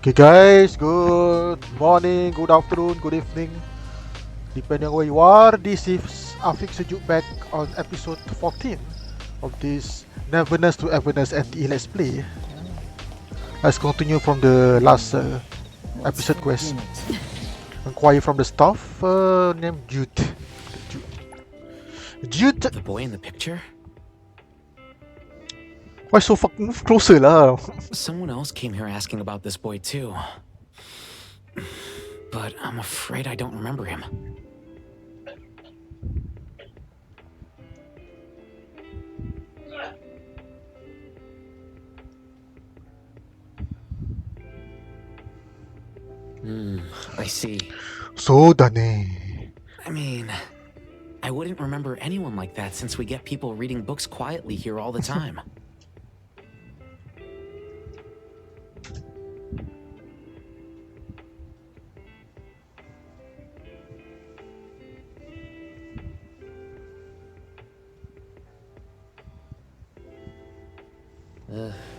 Okay guys, good morning, good afternoon, good evening, depending on where you are. This is Afik Sejuk back on episode 14 of this Neverness to Everness NTE Let's Play. Let's continue from the last episode quest. Inquire from the staff named Jude. Jude? The boy in the picture? Why so fucking move closer lah? Someone else came here asking about this boy too. But I'm afraid I don't remember him. I see. So dane. I mean, I wouldn't remember anyone like that since we get people reading books quietly here all the time.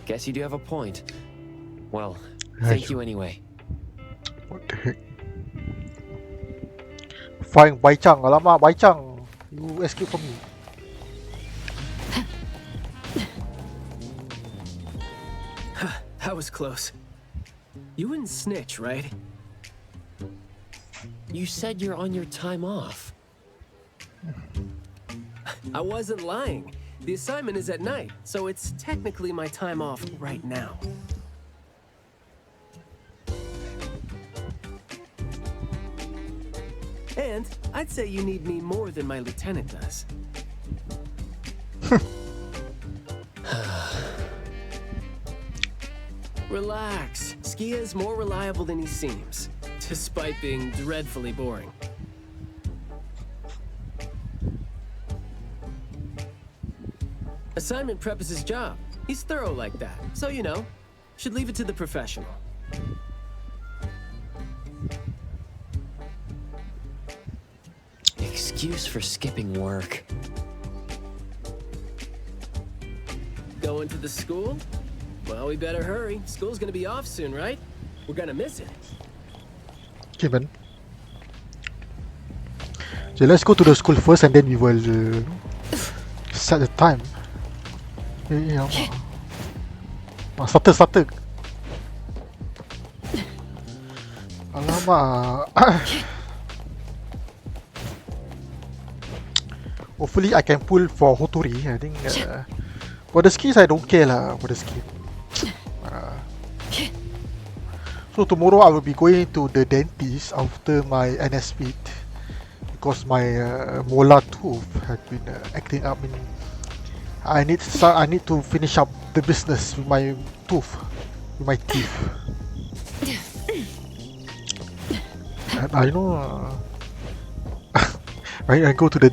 Guess you do have a point. Well, thank you anyway. What the heck? Find Baicang, alamak Baicang, you escape from me. That was close. You wouldn't snitch, right? You said you're on your time off. I wasn't lying. The assignment is at night, so it's technically my time off right now. And I'd say you need me more than my lieutenant does. Relax. Skia is more reliable than he seems, despite being dreadfully boring. Assignment prep is his job. He's thorough like that, so you know, should leave it to the professional. Excuse for skipping work. Going to the school? Well, we better hurry. School's gonna be off soon, right? We're gonna miss it. Okay man. So let's go to the school first and then we will set the time. Starter. Alamak. Hopefully I can pull for Hotori. I think for the skis I don't care lah for the ski. So tomorrow I will be going to the dentist after my NS meet because my molar tooth had been acting up. I need to finish up the business with my tooth, with my teeth. And I know I go to the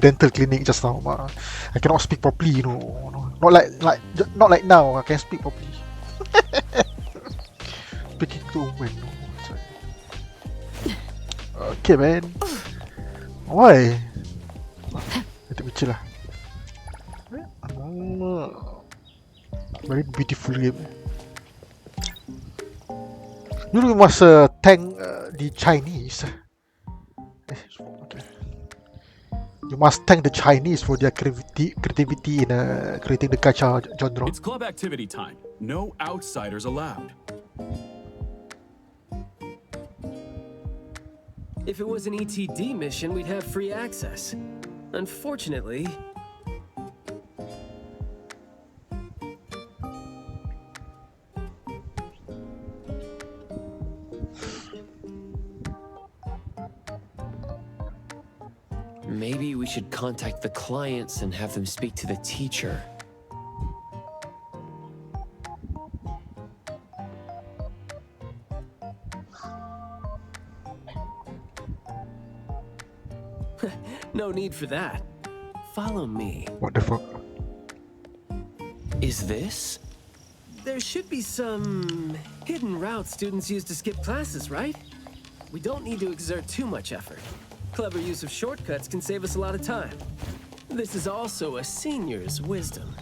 dental clinic just now. I cannot speak properly, you know. Not like now. I can speak properly. Speaking to women. Okay, man. Why? Let me chill lah. Very beautiful game. You must thank the Chinese. Okay. You must thank the Chinese for their creativity in creating the gacha genre. It's club activity time. No outsiders allowed. If it was an ETD mission, we'd have free access. Unfortunately... Maybe we should contact the clients and have them speak to the teacher. No need for that. Follow me. What the fuck? Is this? There should be some hidden routes students use to skip classes, right? We don't need to exert too much effort. Clever use of shortcuts can save us a lot of time. This is also a senior's wisdom.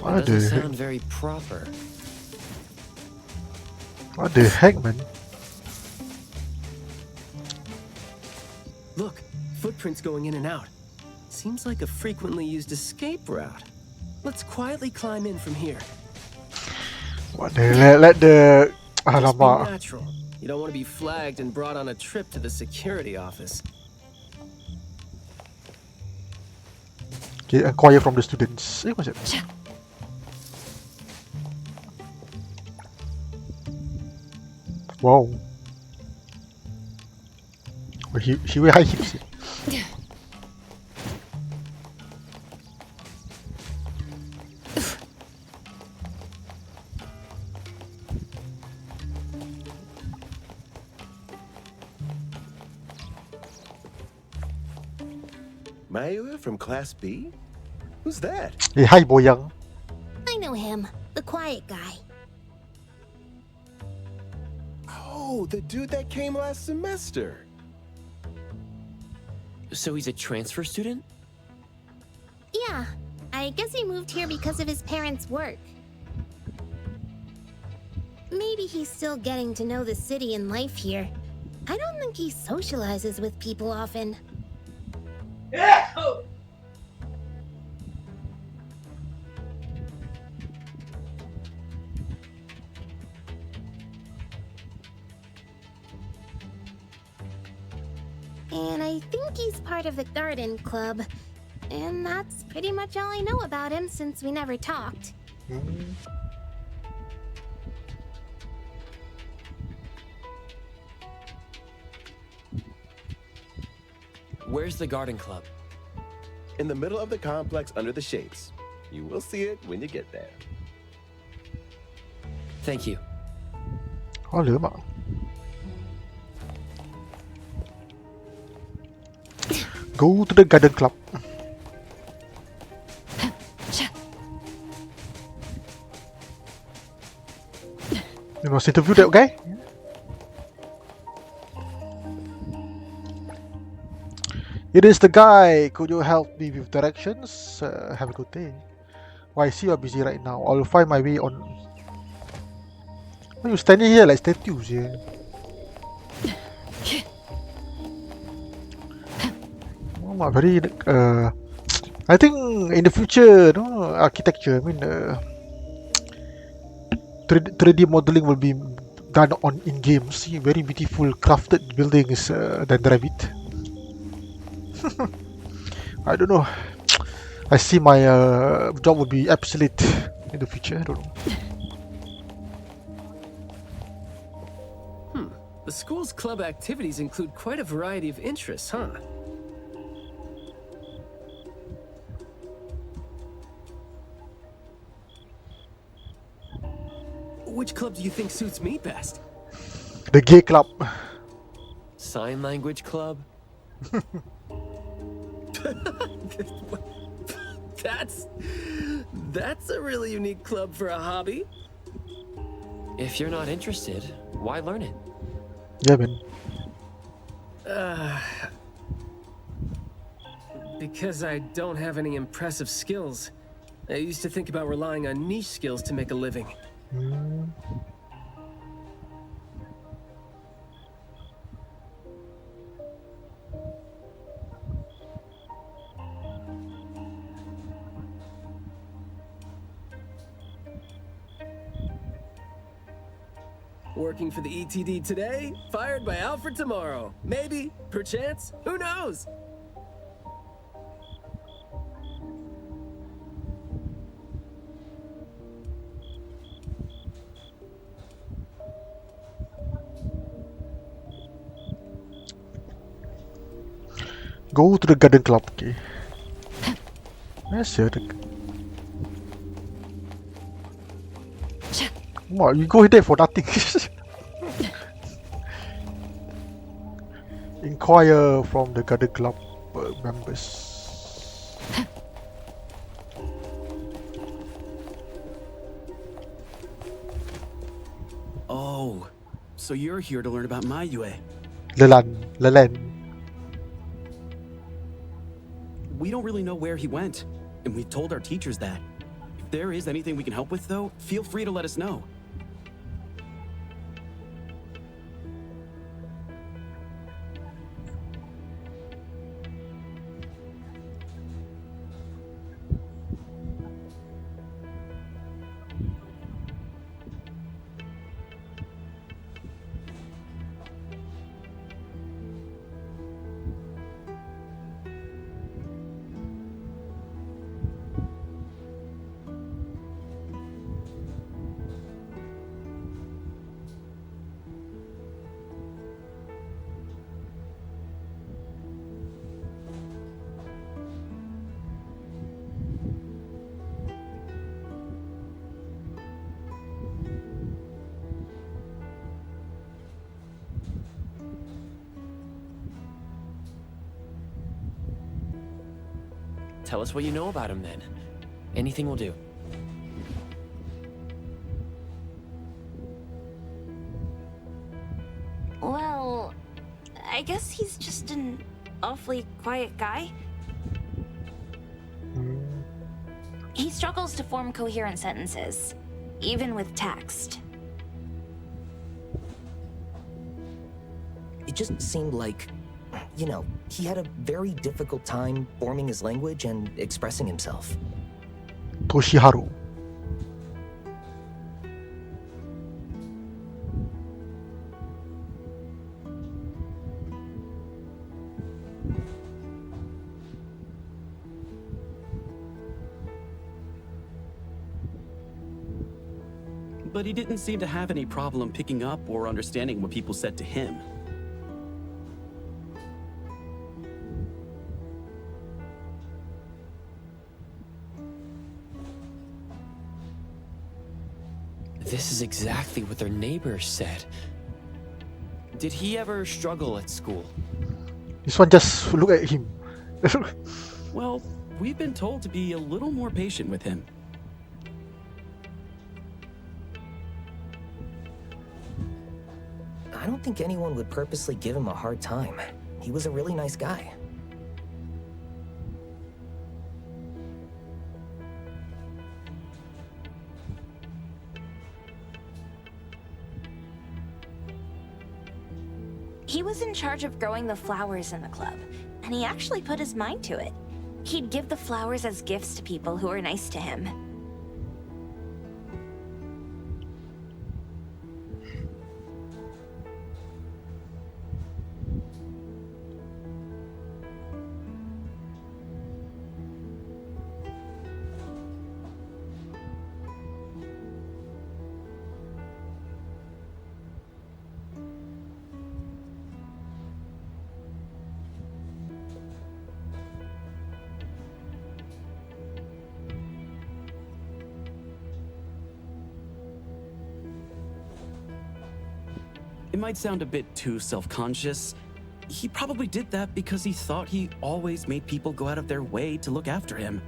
That doesn't sound very proper. What the heck, man? Look, footprints going in and out. Seems like a frequently used escape route. Let's quietly climb in from here. What the let the Just be alamak. natural. You don't want to be flagged and brought on a trip to the security office. Okay, inquire from the students. What's it? Wow. Oh, he wear high heels. Maiyue from Class B? Who's that? Hey, hi, Boyang. I know him, the quiet guy. Oh, the dude that came last semester. So he's a transfer student? Yeah, I guess he moved here because of his parents' work. Maybe he's still getting to know the city and life here. I don't think he socializes with people often. And I think he's part of the garden club. And that's pretty much all I know about him since we never talked. Where's the garden club? In the middle of the complex under the shades. You will see it when you get there. Thank you. Oh, lemak. Go to the garden club. You must interview that guy. It is the guy. Could you help me with directions? Have a good day. Why, I see you're busy right now. I'll find my way on. Why you standing here like statues? Yeah. Oh, very. I think in the future, no architecture. I mean, 3D modeling will be done on in games. See, very beautiful, crafted buildings than Rabbit. I don't know. I see my job would be obsolete in the future. I don't know. The school's club activities include quite a variety of interests, huh? Which club do you think suits me best? The gay club. Sign language club? That's a really unique club for a hobby. If you're not interested, why learn it? Yeah, man. Because I don't have any impressive skills. I used to think about relying on niche skills to make a living. Working for the ETD today, fired by Alfred tomorrow. Maybe, perchance, who knows? Go to the garden club. Okay. Yes, sir. What? You go there for nothing. Inquire from the garden club members. Oh, so you're here to learn about Maiyue. Leland. We don't really know where he went, and we've told our teachers that. If there is anything we can help with, though, feel free to let us know. Tell us what you know about him then. Anything will do. Well, I guess he's just an awfully quiet guy. He struggles to form coherent sentences, even with text. It just seemed like, you know, he had a very difficult time forming his language and expressing himself. Toshiharu. But he didn't seem to have any problem picking up or understanding what people said to him. This is exactly what their neighbors said. Did he ever struggle at school? This one just look at him. Well, we've been told to be a little more patient with him. I don't think anyone would purposely give him a hard time. He was a really nice guy. He was in charge of growing the flowers in the club, and he actually put his mind to it. He'd give the flowers as gifts to people who were nice to him. It might sound a bit too self-conscious. He probably did that because he thought he always made people go out of their way to look after him.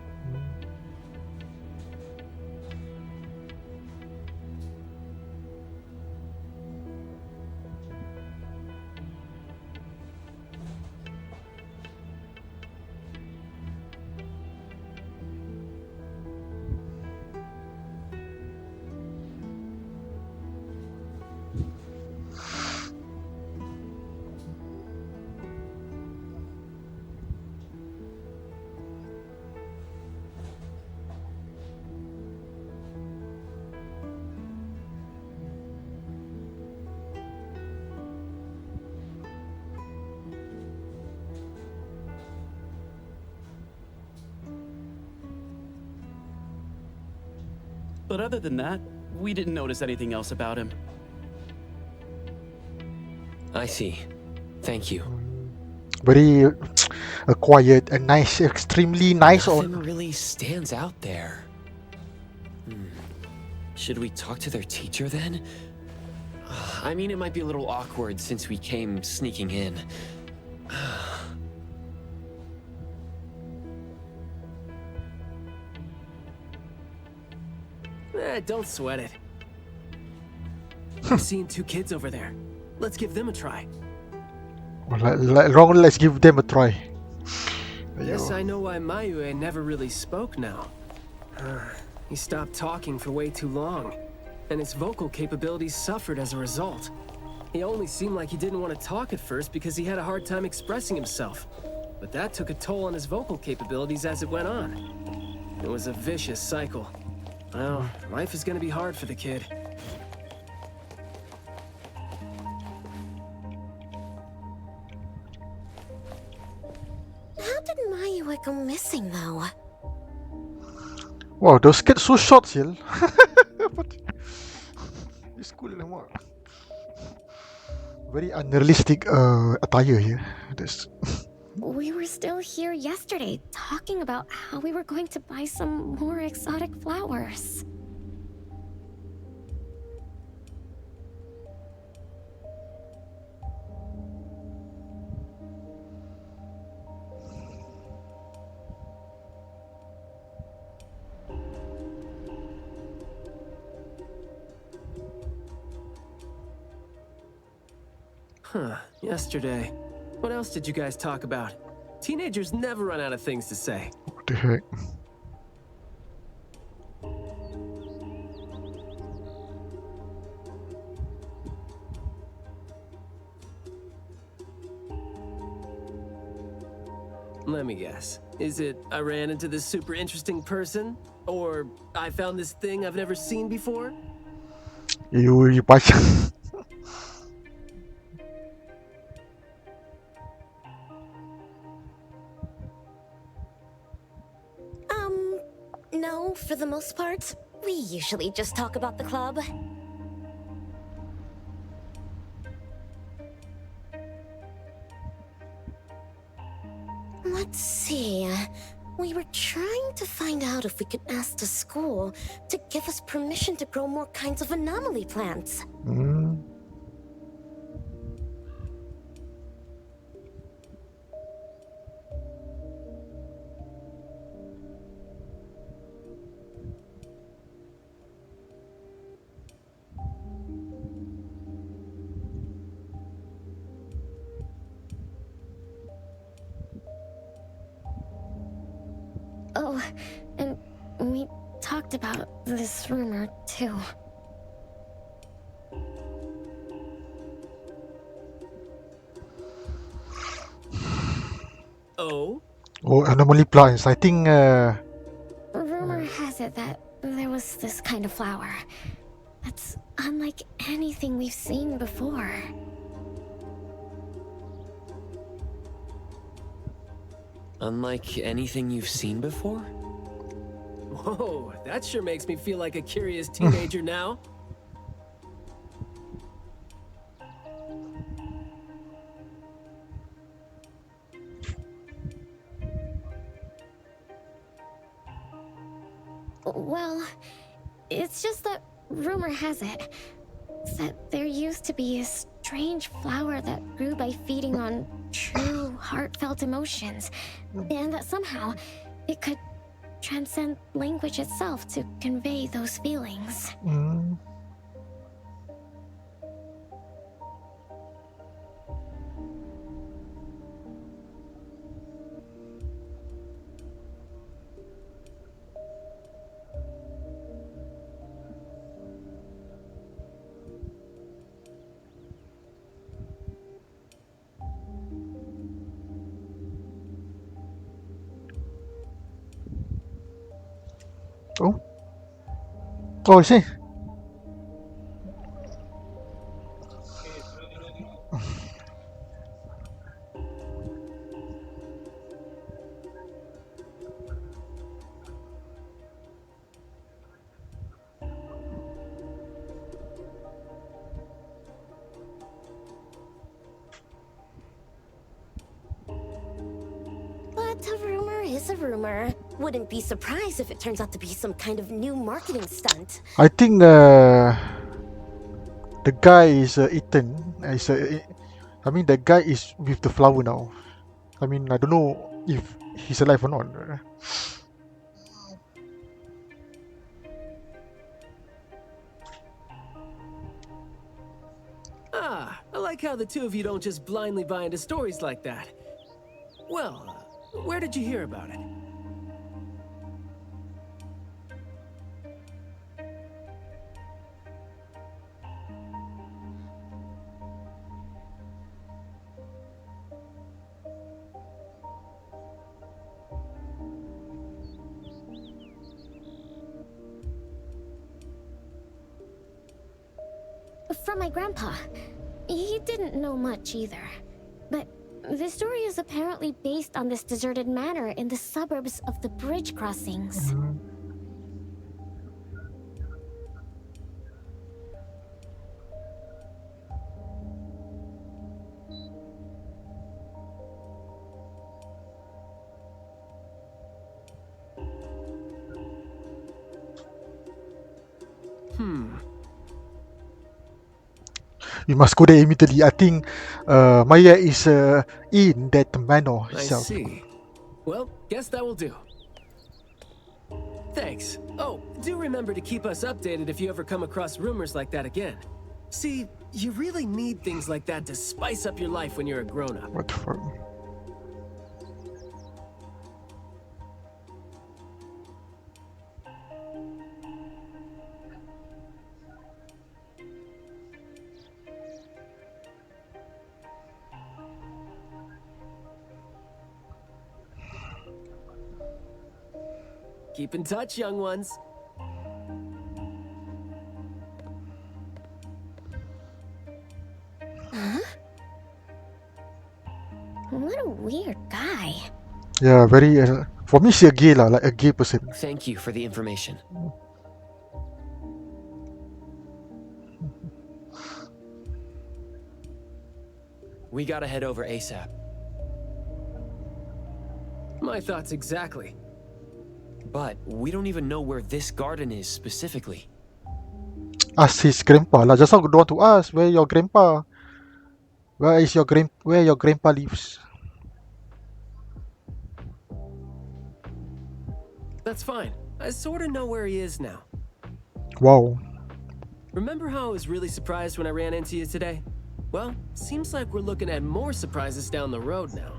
But other than that, we didn't notice anything else about him. I see. Thank you. Very quiet and nice, extremely nice. Nothing really stands out there. Should we talk to their teacher then? I mean, it might be a little awkward since we came sneaking in. Don't sweat it. I've seen two kids over there. Let's give them a try. Let's give them a try. Guess I know why Maiyue never really spoke now. He stopped talking for way too long, and his vocal capabilities suffered as a result. He only seemed like he didn't want to talk at first because he had a hard time expressing himself. But that took a toll on his vocal capabilities as it went on. It was a vicious cycle. Well, life is gonna be hard for the kid. How did Maiyue go missing, though? Wow, those kids so short still. It's cool. Very unrealistic attire here. This. We were still here yesterday, talking about how we were going to buy some more exotic flowers. Huh, yesterday. What else did you guys talk about? Teenagers never run out of things to say. What the heck? Let me guess. Is it I ran into this super interesting person? Or I found this thing I've never seen before? You Baicang. No, for the most part. We usually just talk about the club. Let's see. We were trying to find out if we could ask the school to give us permission to grow more kinds of anomaly plants. Oh, and we talked about this rumor, too. Oh? Oh, anomaly plants. I think. Rumor has it that there was this kind of flower that's unlike anything we've seen before. Unlike anything you've seen before? Whoa, that sure makes me feel like a curious teenager now. Well, it's just that rumor has it that there used to be a strange flower that grew by feeding on true, heartfelt emotions, and that somehow it could transcend language itself to convey those feelings. Oh, I see. But a rumor is a rumor. Wouldn't be surprised if it turns out to be some kind of new marketing stunt. I think the guy is Ethan. I mean, the guy is with the flower now. I mean, I don't know if he's alive or not. Ah, I like how the two of you don't just blindly buy into stories like that. Well, where did you hear about it? From my grandpa. He didn't know much either. But the story is apparently based on this deserted manor in the suburbs of the bridge crossings. We must go there immediately. I think Maiyue is in that manor I itself. see. Well, guess that will do. Thanks. Oh, do remember to keep us updated if you ever come across rumors like that again. See, you really need things like that to spice up your life when you're a grown-up. What the fuck? Keep in touch, young ones. Huh? What a weird guy. Yeah, very. For me, she a gay lah, like a gay person. Thank you for the information. We gotta head over ASAP. My thoughts exactly. But we don't even know where this garden is specifically. Ask his grandpa lah. Just now don't want to ask where your grandpa. Where your grandpa lives? That's fine. I sort of know where he is now. Wow. Remember how I was really surprised when I ran into you today? Well, seems like we're looking at more surprises down the road now.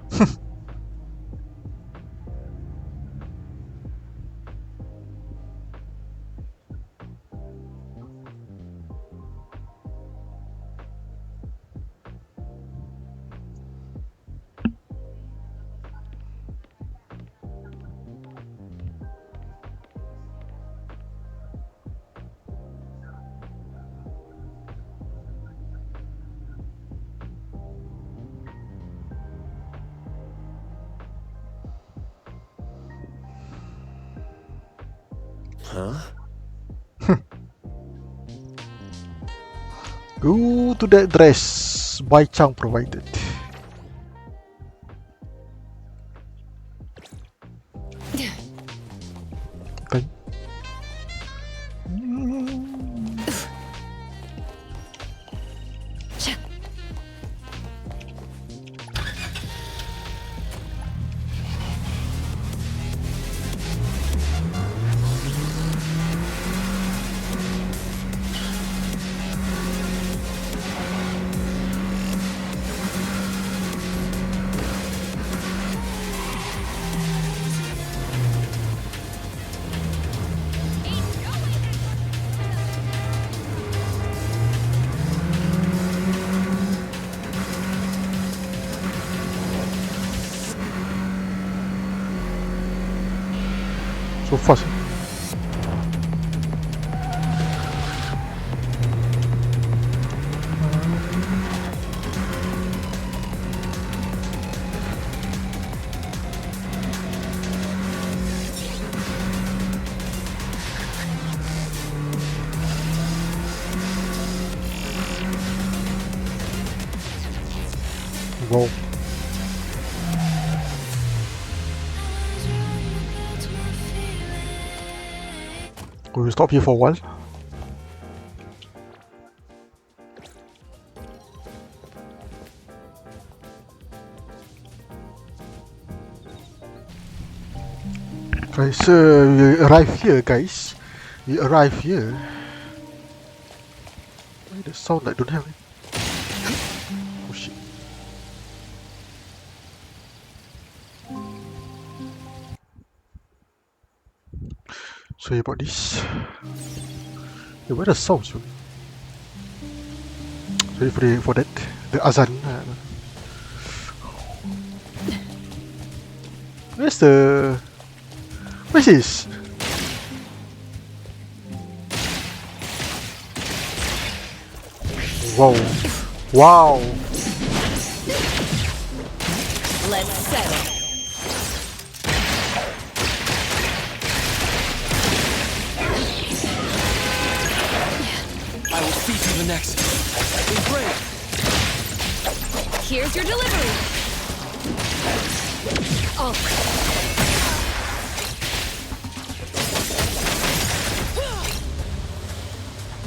Huh? Go to that dress Baicang provided. Okay. So fast. Wow. Will we stop here for a while? Guys, we arrive here, guys. We arrive here. Why the sound like don't have it? Oh shit. Sorry about this. Hey, where the sounds? Sorry for that. The azan. Where's this? Wow. Wow. Let's settle. I will see to the next. Great. Here's your delivery. Oh.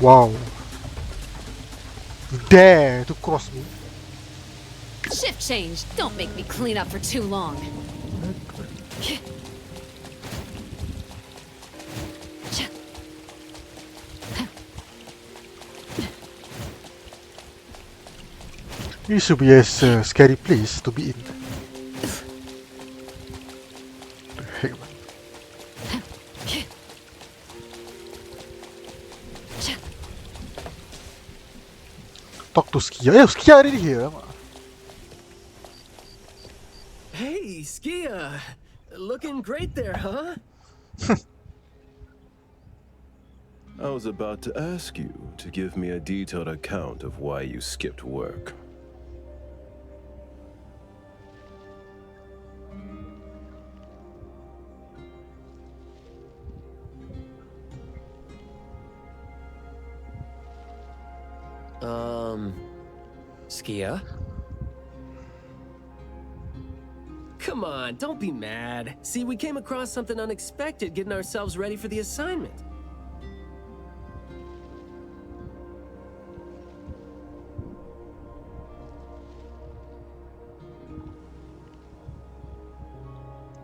Wow. You dare to cross me? Shift change. Don't make me clean up for too long. It should be a scary place to be in. The heck, man. Talk to Skia. Yeah, Skia already here. Hey, Skia. Looking great there, huh? I was about to ask you to give me a detailed account of why you skipped work. Skia? Come on, don't be mad. See, we came across something unexpected getting ourselves ready for the assignment.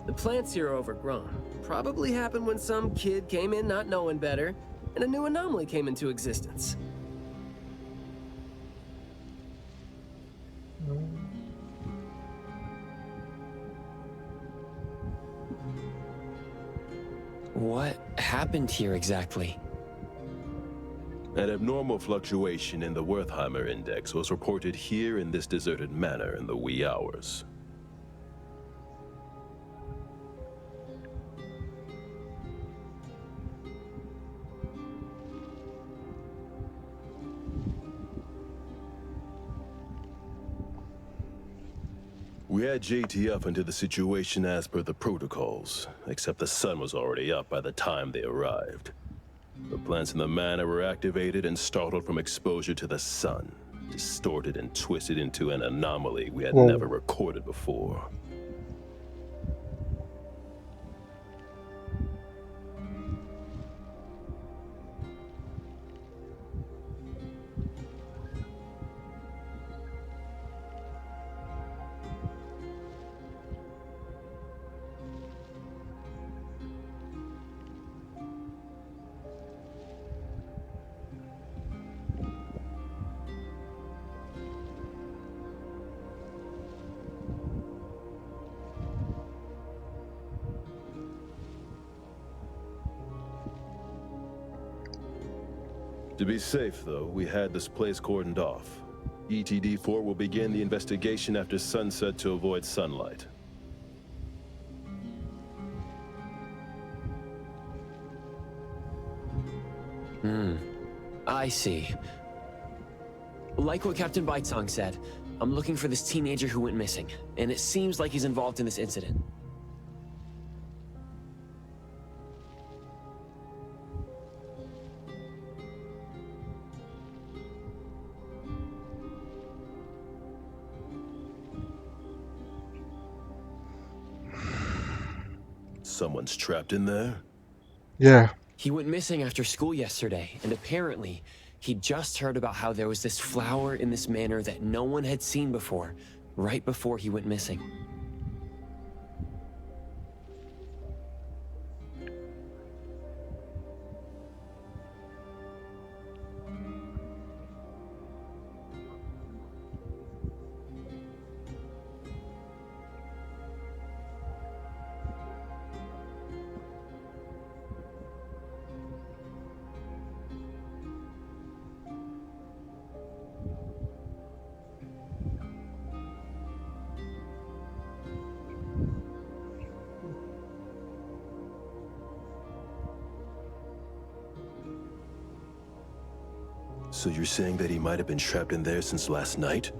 The plants here are overgrown. Probably happened when some kid came in not knowing better, and a new anomaly came into existence. What happened here exactly? An abnormal fluctuation in the Wertheimer index was reported here in this deserted manor in the wee hours. We had JTF into the situation as per the protocols, except the sun was already up by the time they arrived. The plants in the manor were activated and startled from exposure to the sun, distorted and twisted into an anomaly we had Whoa. never recorded before. To be safe, though, we had this place cordoned off. ETD-4 will begin the investigation after sunset to avoid sunlight. I see. Like what Captain Baicang said, I'm looking for this teenager who went missing, and it seems like he's involved in this incident. Someone's trapped in there? Yeah. He went missing after school yesterday, and apparently, he'd just heard about how there was this flower in this manor that no one had seen before, right before he went missing. So you're saying that he might have been trapped in there since last night?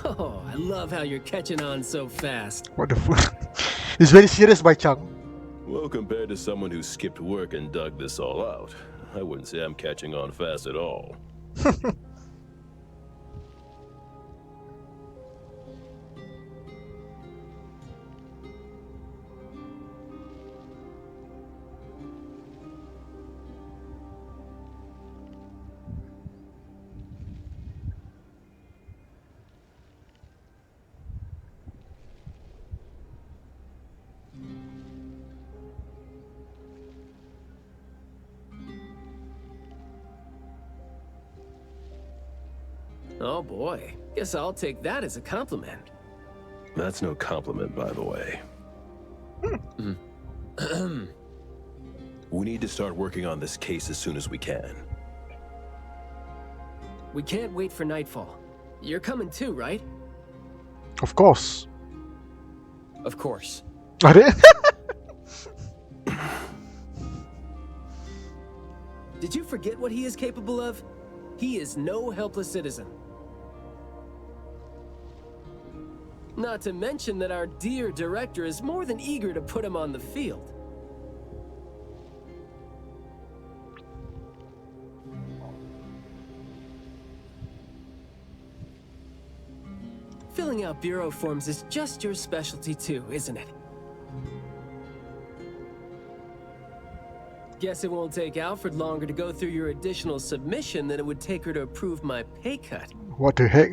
Oh, I love how you're catching on so fast. What the fuck? He's very serious, Baicang. Well, compared to someone who skipped work and dug this all out, I wouldn't say I'm catching on fast at all. Oh boy, guess I'll take that as a compliment. That's no compliment, by the way. We need to start working on this case as soon as we can. We can't wait for nightfall. You're coming too, right? Of course. Of course. अरे Did you forget what he is capable of? He is no helpless citizen. Not to mention that our dear director is more than eager to put him on the field. Filling out bureau forms is just your specialty too, isn't it? Guess it won't take Alfred longer to go through your additional submission than it would take her to approve my pay cut. What the heck?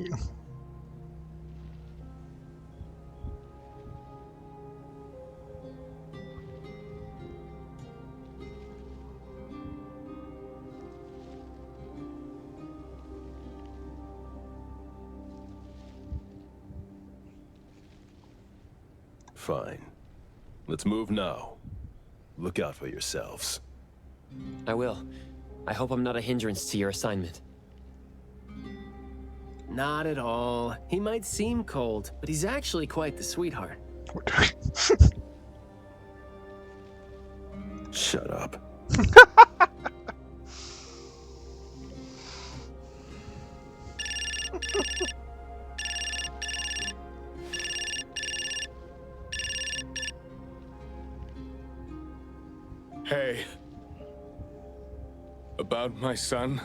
Fine. Let's move now. Look out for yourselves. I will. I hope I'm not a hindrance to your assignment. Not at all. He might seem cold, but he's actually quite the sweetheart. Shut up. Hey. About my son.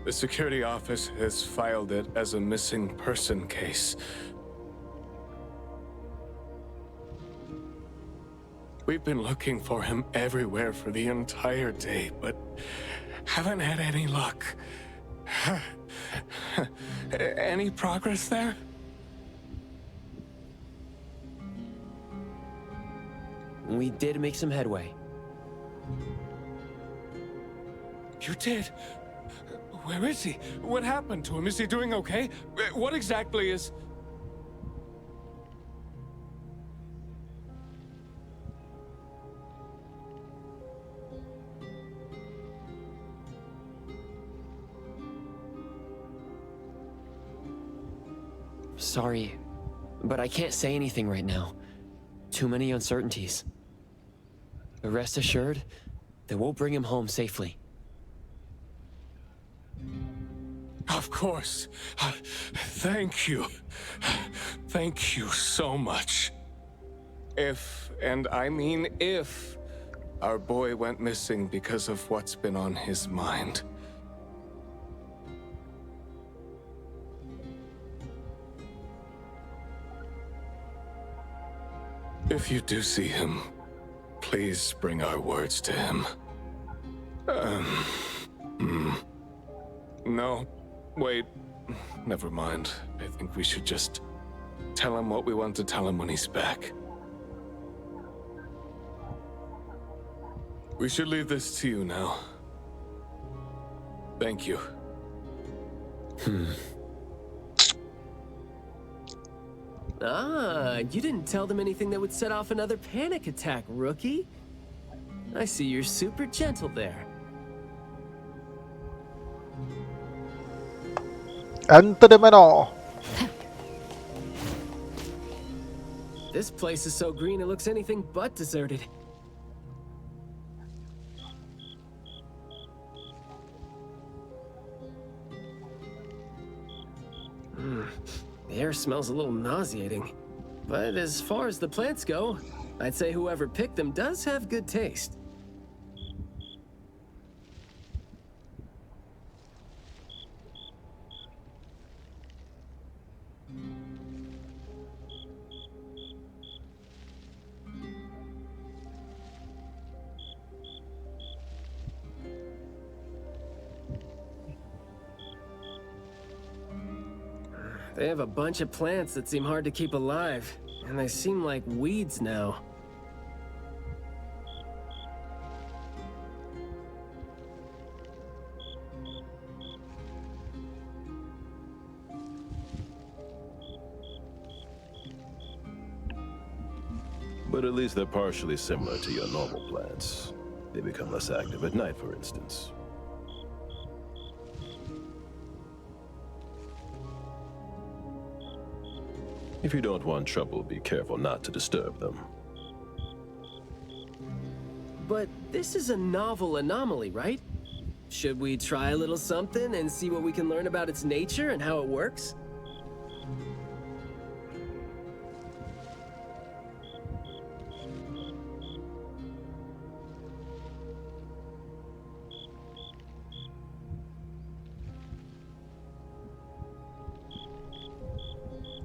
The security office has filed it as a missing person case. We've been looking for him everywhere for the entire day, but haven't had any luck. Any progress there? We did make some headway. You did? Where is he? What happened to him? Is he doing okay? What exactly is... Sorry, but I can't say anything right now. Too many uncertainties. But rest assured that we'll bring him home safely. Of course. Thank you. Thank you so much. If, and I mean if, our boy went missing because of what's been on his mind. If you do see him, please bring our words to him. No, wait. Never mind. I think we should just tell him what we want to tell him when he's back. We should leave this to you now. Thank you. Ah, you didn't tell them anything that would set off another panic attack, rookie. I see you're super gentle there. Enter the manor. This place is so green it looks anything but deserted. The air smells a little nauseating. But as far as the plants go, I'd say whoever picked them does have good taste. They have a bunch of plants that seem hard to keep alive, and they seem like weeds now. But at least they're partially similar to your normal plants. They become less active at night, for instance. If you don't want trouble, be careful not to disturb them. But this is a novel anomaly, right? Should we try a little something and see what we can learn about its nature and how it works?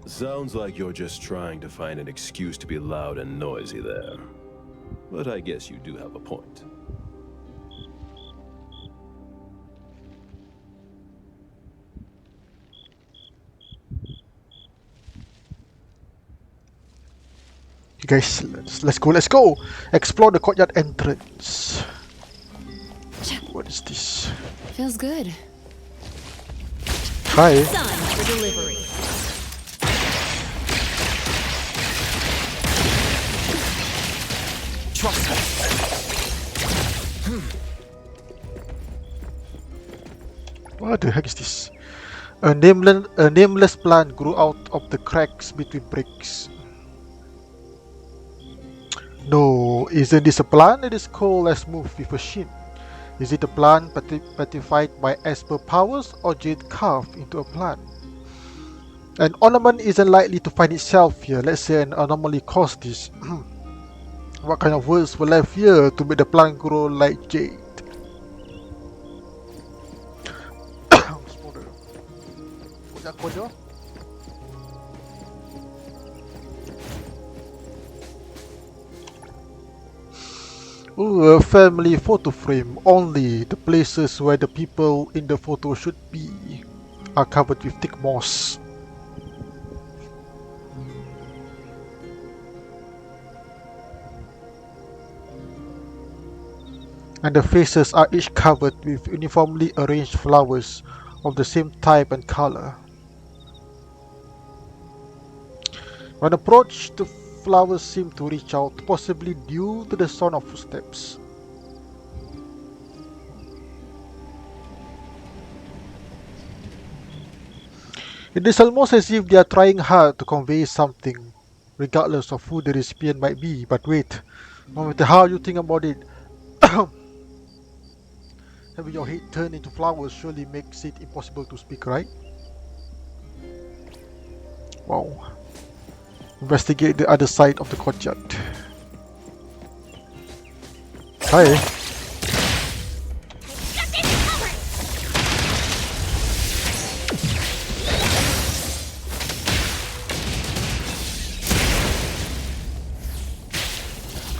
Sounds like you're just trying to find an excuse to be loud and noisy there. But I guess you do have a point. You guys, let's go. Explore the courtyard entrance. What is this? Feels good. Hi. Sign for delivery. Trust me. What the heck is this? A nameless plant grew out of the cracks between bricks. No, isn't this a plant? It is cold as moved with a shin. Is it a plant petrified by Esper powers or jade carved into a plant? An ornament isn't likely to find itself here. Let's say an anomaly caused this. What kind of words were left here to make the plant grow like jade? Ooh, a family photo frame. Only the places where the people in the photo should be are covered with thick moss. And the faces are each covered with uniformly arranged flowers of the same type and color. When approached, the flowers seem to reach out, possibly due to the sound of footsteps. It is almost as if they are trying hard to convey something, regardless of who the recipient might be. But wait, no matter how you think about it, having your head turned into flowers surely makes it impossible to speak, right? Wow. Investigate the other side of the courtyard. Hi.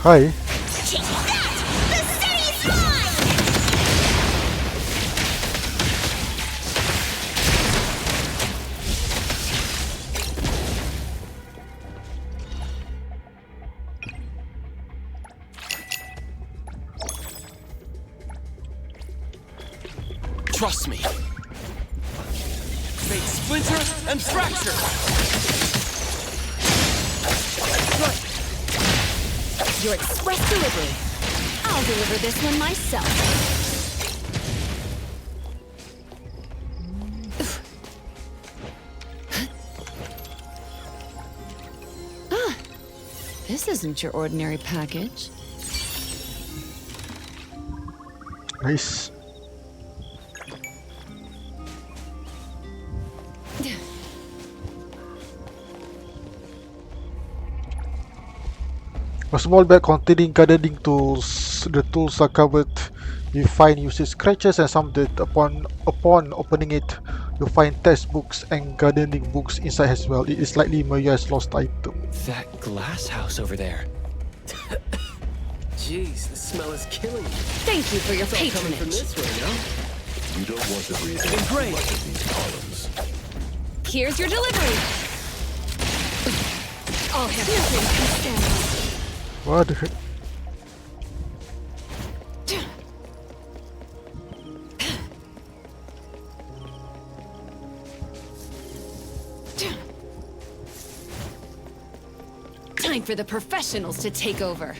Hi. Trust me. Fate splinter and fracture. Your express delivery. I'll deliver this one myself. Ah, this isn't your ordinary package. Nice. A small bag containing gardening tools. The tools are covered with fine usage scratches and some dirt. Upon opening it, you'll find textbooks and gardening books inside as well. It is likely Maiyue's lost item. That glass house over there. Jeez, the smell is killing me. Thank you for your It's all coming from patronage. this way, no? You don't want to breathe in too Great. much of these columns. Here's your delivery. I'll have nothing to stand. What the heck? Time for the professionals to take over.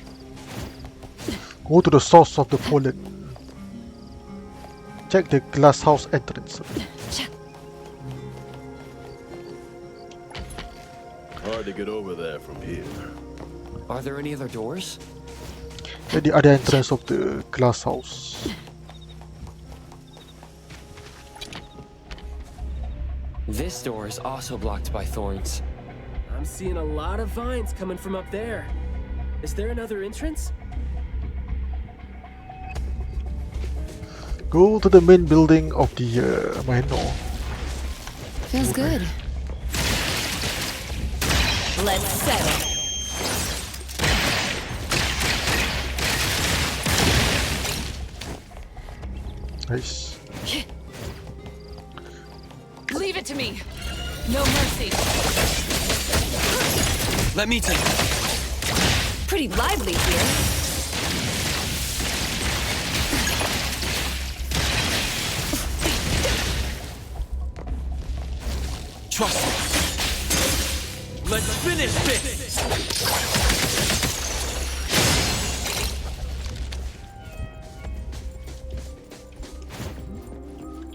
Go to the source of the pollen. Check the glass house entrance. Hard to get over there from here. Are there any other doors? At the other entrance of the glass house. This door is also blocked by thorns. I'm seeing a lot of vines coming from up there. Is there another entrance? Go to the main building of the Manor. Feels good. Let's settle. Nice. Leave it to me. No mercy. Let me take it. Pretty lively here. Trust me. Let's finish this!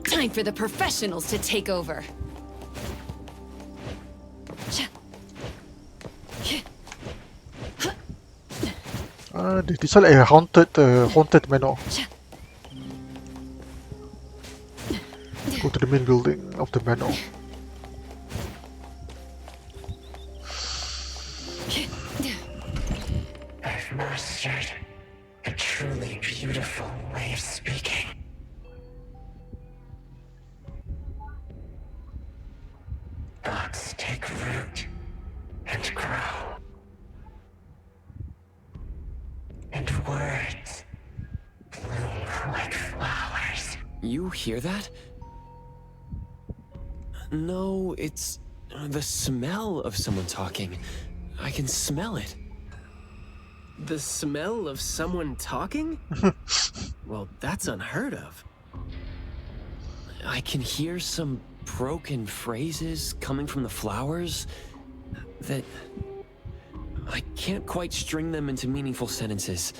Time for the professionals to take over. This is a haunted manor. Go to the main building of the manor. I've mastered a truly beautiful way of speaking. Thoughts take root and grow. And words bloom like flowers. You hear that? No, it's the smell of someone talking. I can smell it. The smell of someone talking? Well, that's unheard of. I can hear some broken phrases coming from the flowers that I can't quite string them into meaningful sentences.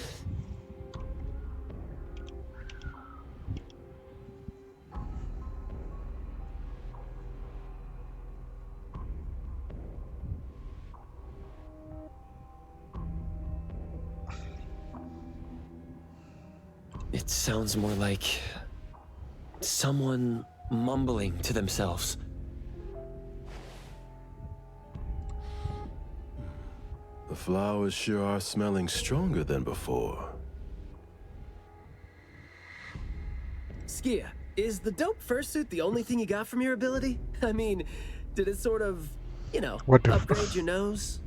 It sounds more like someone mumbling to themselves. The flowers sure are smelling stronger than before. Skia, is the dope fursuit the only thing you got from your ability? I mean, did it sort of, you know, upgrade your nose?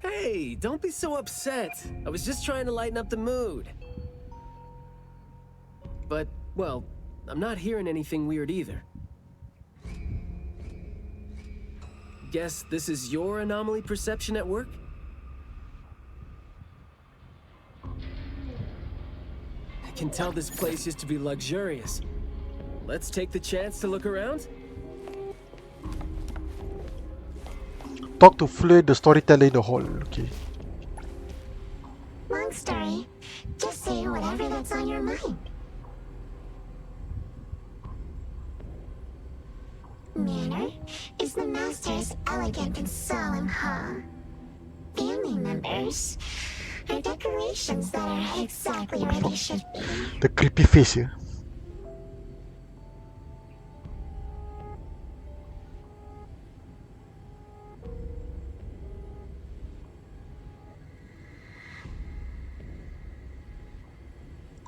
Hey, don't be so upset. I was just trying to lighten up the mood. But, well, I'm not hearing anything weird either. Guess this is your anomaly perception at work? I can tell this place used to be luxurious. Let's take the chance to look around? Talk to Fleur the Storyteller in the hall. Okay. Long story. Just say whatever that's on your mind. Manor is the master's elegant and solemn hall. Family members are decorations that are exactly where they should be. The creepy face here.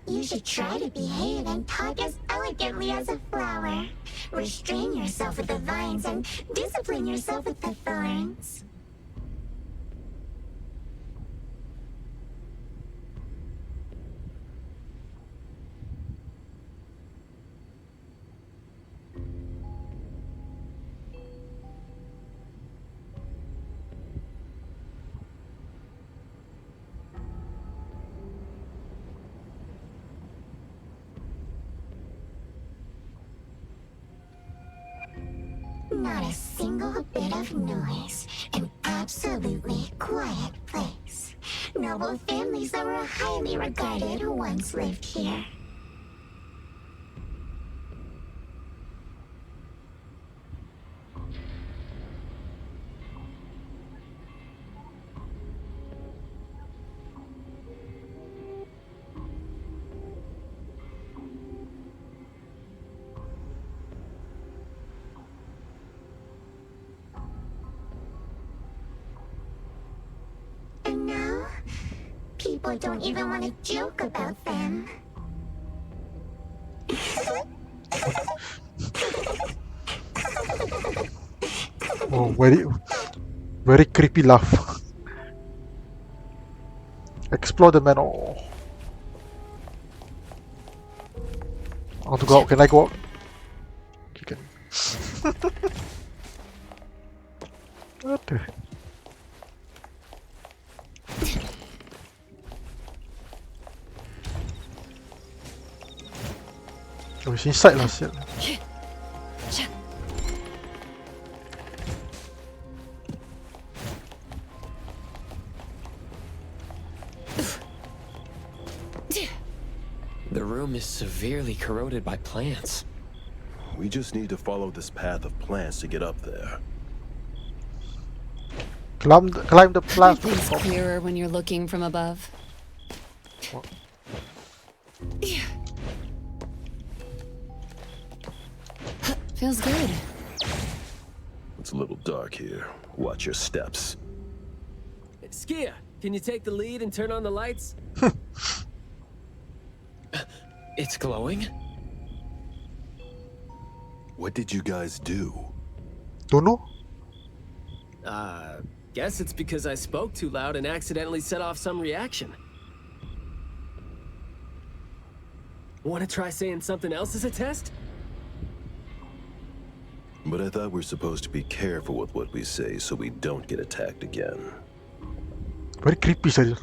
You should try to behave and talk as elegantly as a flower. Restrain yourself with the vines and discipline yourself with the thorns. Not a single bit of noise. An absolutely quiet place. Noble families that were highly regarded once lived here. And now, people don't even want to joke about them. Oh, very creepy laugh. Explore the manor. I want to go out. Can I go out? You can. What the? Oh, it's inside lah, sial. The room is severely corroded by plants. We just need to follow this path of plants to get up there. Climb the plant. Everything's clearer when you're looking from above. What? Feels good. It's a little dark here. Watch your steps. Skia, can you take the lead and turn on the lights? It's glowing? What did you guys do? Don't know. Guess it's because I spoke too loud and accidentally set off some reaction. Want to try saying something else as a test? But I thought we're supposed to be careful with what we say so we don't get attacked again. Very creepy saja.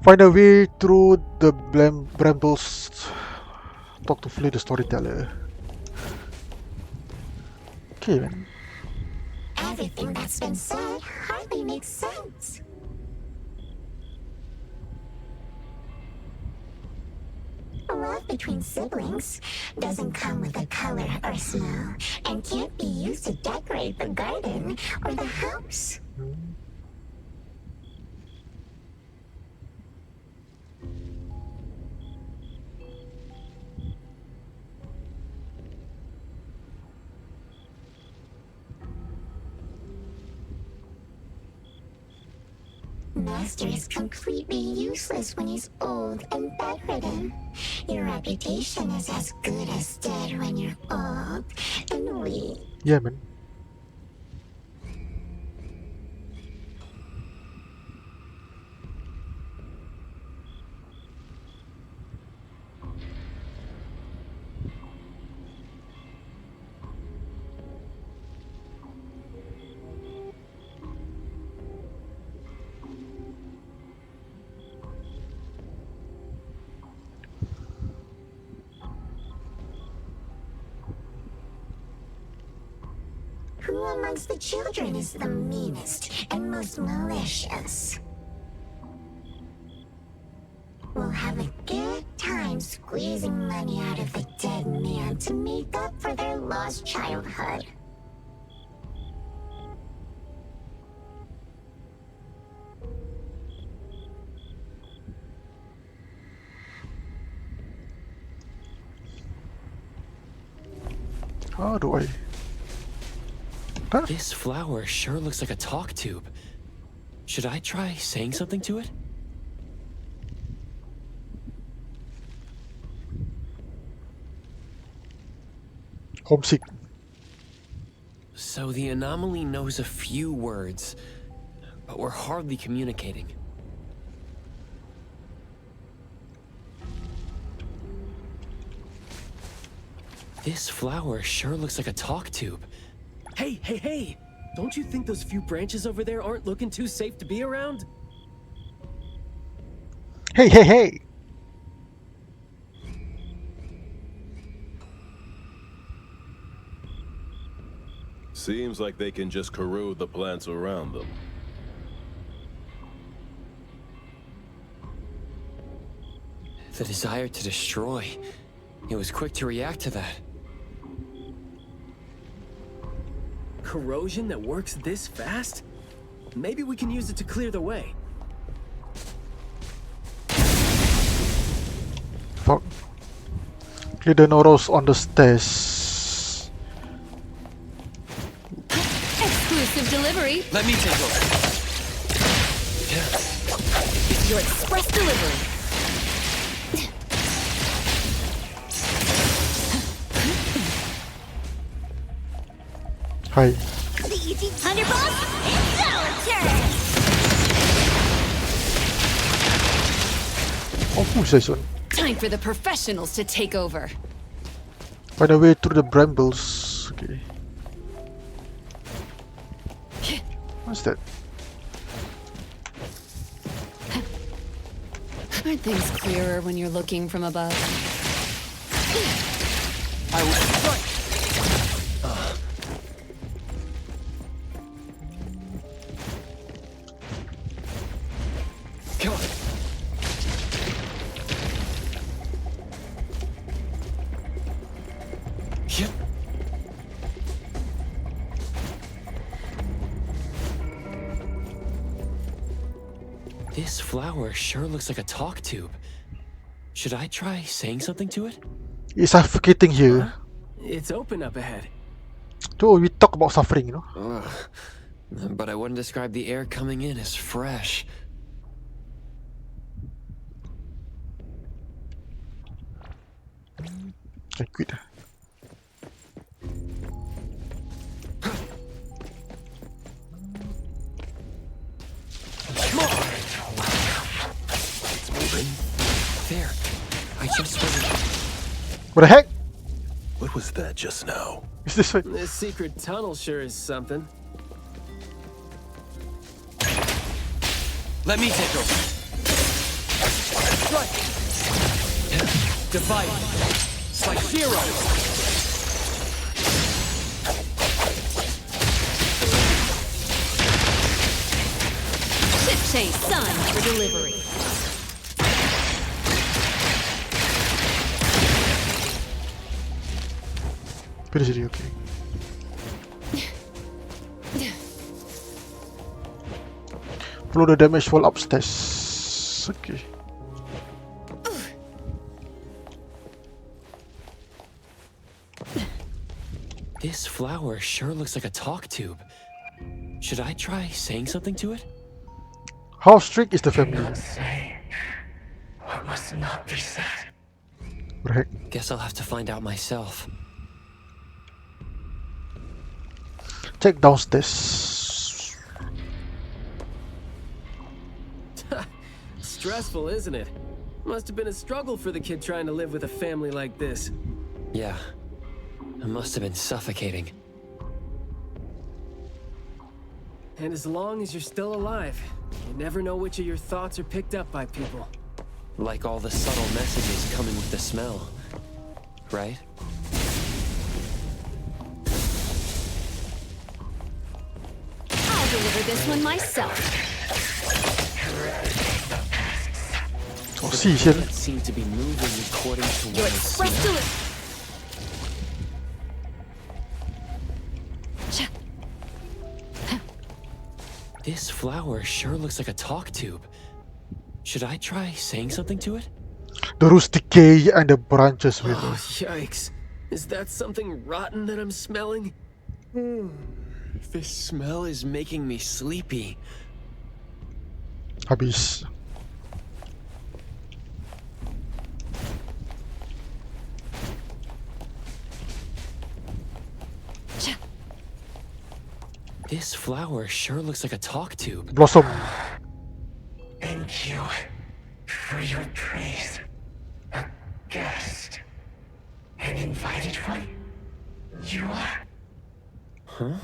Find a way through the Brambles. Talk to Fleur the Storyteller. Okay, man. Everything that's been said hardly makes sense. Love between siblings doesn't come with a color or smell and can't be used to decorate the garden or the house. Master is completely useless when he's old and bedridden. Your reputation is as good as dead when you're old and weak. Yeah, man. Who amongst the children is the meanest and most malicious? We'll have a good time squeezing money out of the dead man to make up for their lost childhood. How do I? Huh? This flower sure looks like a talk tube. Should I try saying something to it? Homesick. So the anomaly knows a few words, but we're hardly communicating. This flower sure looks like a talk tube. Hey, hey, hey! Don't you think those few branches over there aren't looking too safe to be around? Hey, hey, hey! Seems like they can just corrode the plants around them. The desire to destroy. It was quick to react to that. Corrosion that works this fast? Maybe we can use it to clear the way. Fuck. Clear the Noros on the stairs. Exclusive delivery. Let me take over. Your express delivery. Hi. The easy Thunderbolt, it's our turn! Oh, full session. Time for the professionals to take over. Find a way through the Brambles. Okay. What's that? Aren't things clearer when you're looking from above? I will. Right. Come on. Yep. This flower sure looks like a talk tube. Should I try saying something to it? It's suffocating here. It's open up ahead. So we talk about suffering, you know. But I wouldn't describe the air coming in as fresh. I quit. Come on! It's moving. There. I just heard it. What the heck? What was that just now? Is this way? This secret tunnel sure is something. Let me take over. Right. Divide. Like zero. Ship chase sun for delivery. Finish it, okay. Follow the damage wall upstairs. Okay. This flower sure looks like a talk tube. Should I try saying something to it? How strict is the family? Say what must not be said. What the heck? Guess I'll have to find out myself. Check downstairs. Stressful, isn't it? Must have been a struggle for the kid trying to live with a family like this. Yeah. It must have been suffocating. And as long as you're still alive, you never know which of your thoughts are picked up by people. Like all the subtle messages coming with the smell. Right? I'll deliver this one myself. Oh, see, shit. It seemed to be moving according to Your what I express see. delivery. This flower sure looks like a talk tube. Should I try saying something to it? The roots decay and the branches wither. Oh, yikes. Is that something rotten that I'm smelling? This smell is making me sleepy. Habis. This flower sure looks like a talk tube. Blossom. Thank you for your praise. A guest. An invite. separated from your... Huh?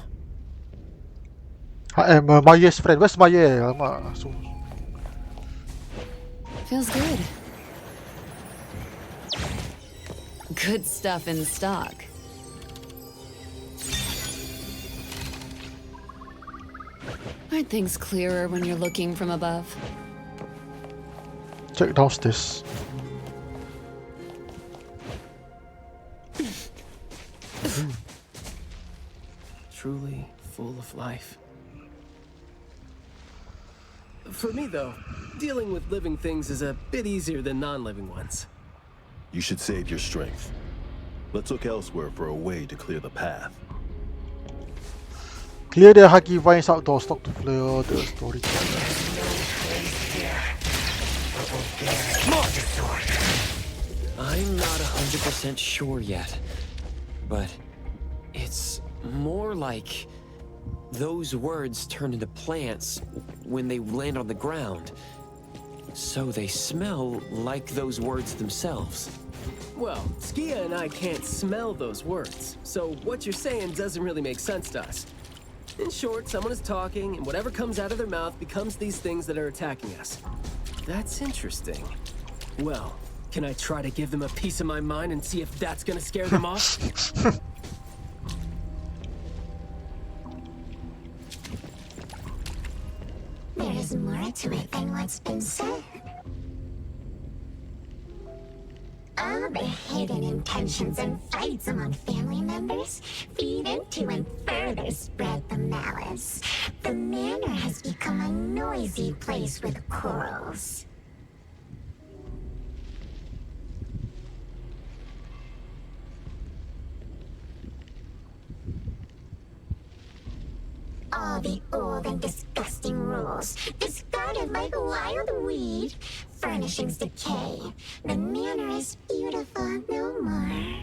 I am Maiyue's friend. Where's Maiyue? Alamak. So, Feels good. Good stuff in stock. Aren't things clearer when you're looking from above? check downstairs. Truly full of life. For me, though, dealing with living things is a bit easier than non-living ones. You should save your strength. Let's look elsewhere for a way to clear the path. Clear the Huggy Vines outdoors. Talk to Fleur the Storyteller. I'm not 100% sure yet, but it's more like those words turn into plants when they land on the ground. So they smell like those words themselves. Well, Skia and I can't smell those words, so what you're saying doesn't really make sense to us. In short, someone is talking, and whatever comes out of their mouth becomes these things that are attacking us. That's interesting. Well, can I try to give them a piece of my mind and see if that's gonna scare them off? There is more to it than what's been said. All the hidden intentions and fights among family members feed into and further spread the malice. The manor has become a noisy place with quarrels. All the old and disgusting rules, discarded like wild weed. Furnishings decay. The manor is beautiful no more.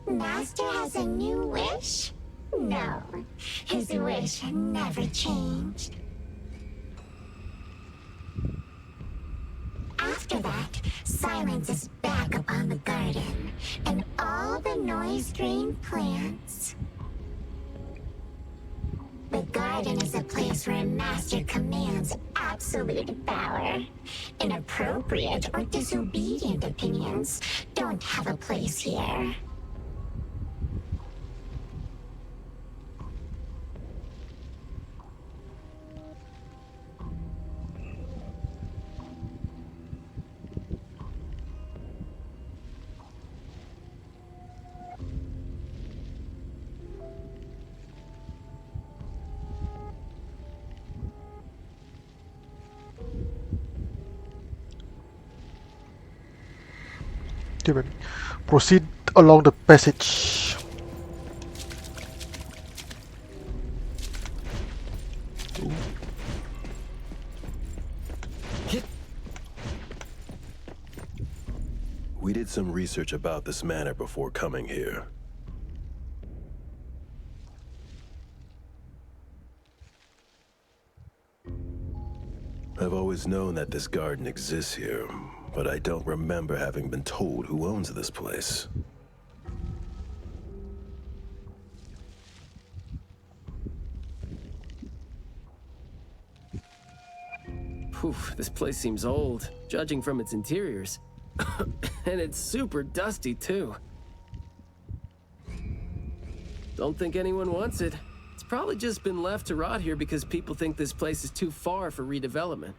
Master has a new wish? No, his wish never changed. After that, silence is back upon the garden, and all the noise-drained plants. The garden is a place where Master commands absolute power. Inappropriate or disobedient opinions don't have a place here. Proceed along the passage. We did some research about this manor before coming here. I've always known that this garden exists here, but I don't remember having been told who owns this place. Poof, this place seems old, judging from its interiors. And it's super dusty, too. Don't think anyone wants it. It's probably just been left to rot here because people think this place is too far for redevelopment.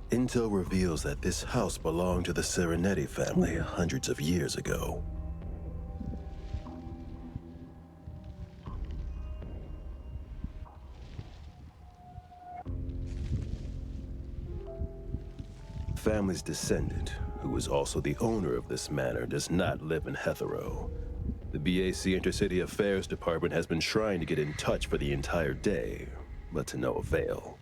Intel reveals that this house belonged to the Serenetti family hundreds of years ago. Family's descendant, who is also the owner of this manor, does not live in Hethero. The BAC Intercity Affairs Department has been trying to get in touch for the entire day, but to no avail.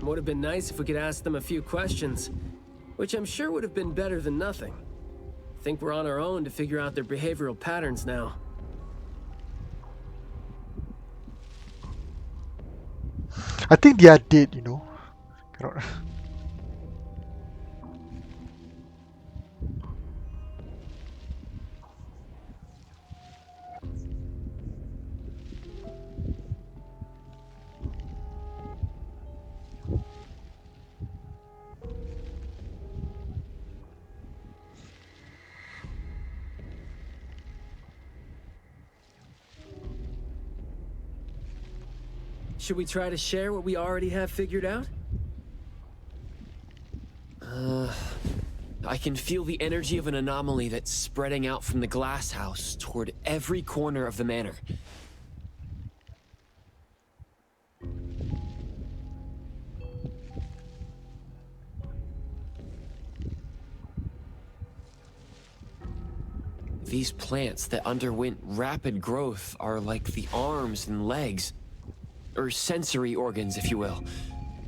Would have been nice if we could ask them a few questions, which I'm sure would have been better than nothing. I think we're on our own to figure out their behavioral patterns now. I think they are dead, you know. Cannot. Should we try to share what we already have figured out? I can feel the energy of an anomaly that's spreading out from the glass house toward every corner of the manor. These plants that underwent rapid growth are like the arms and legs, or sensory organs, if you will,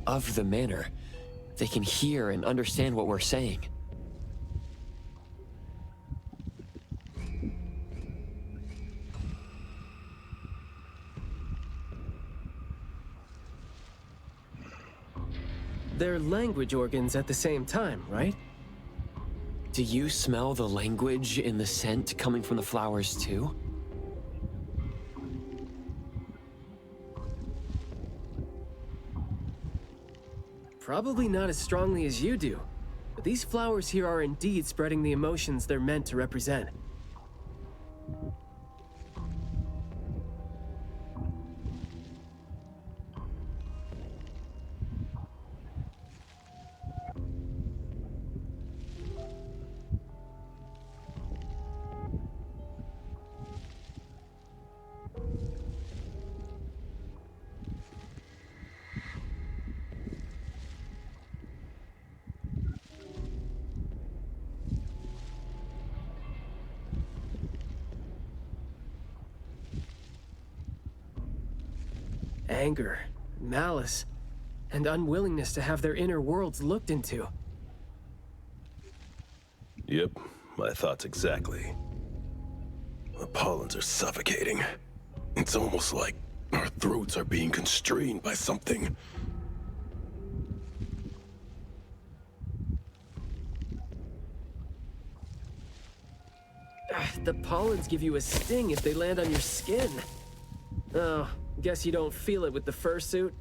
of the manor. They can hear and understand what we're saying. They're language organs at the same time, right? Do you smell the language in the scent coming from the flowers too? Probably not as strongly as you do, but these flowers here are indeed spreading the emotions they're meant to represent. Anger, malice, and unwillingness to have their inner worlds looked into. Yep, my thoughts exactly. The pollens are suffocating. It's almost like our throats are being constrained by something. The pollens give you a sting if they land on your skin. Oh, guess you don't feel it with the fursuit.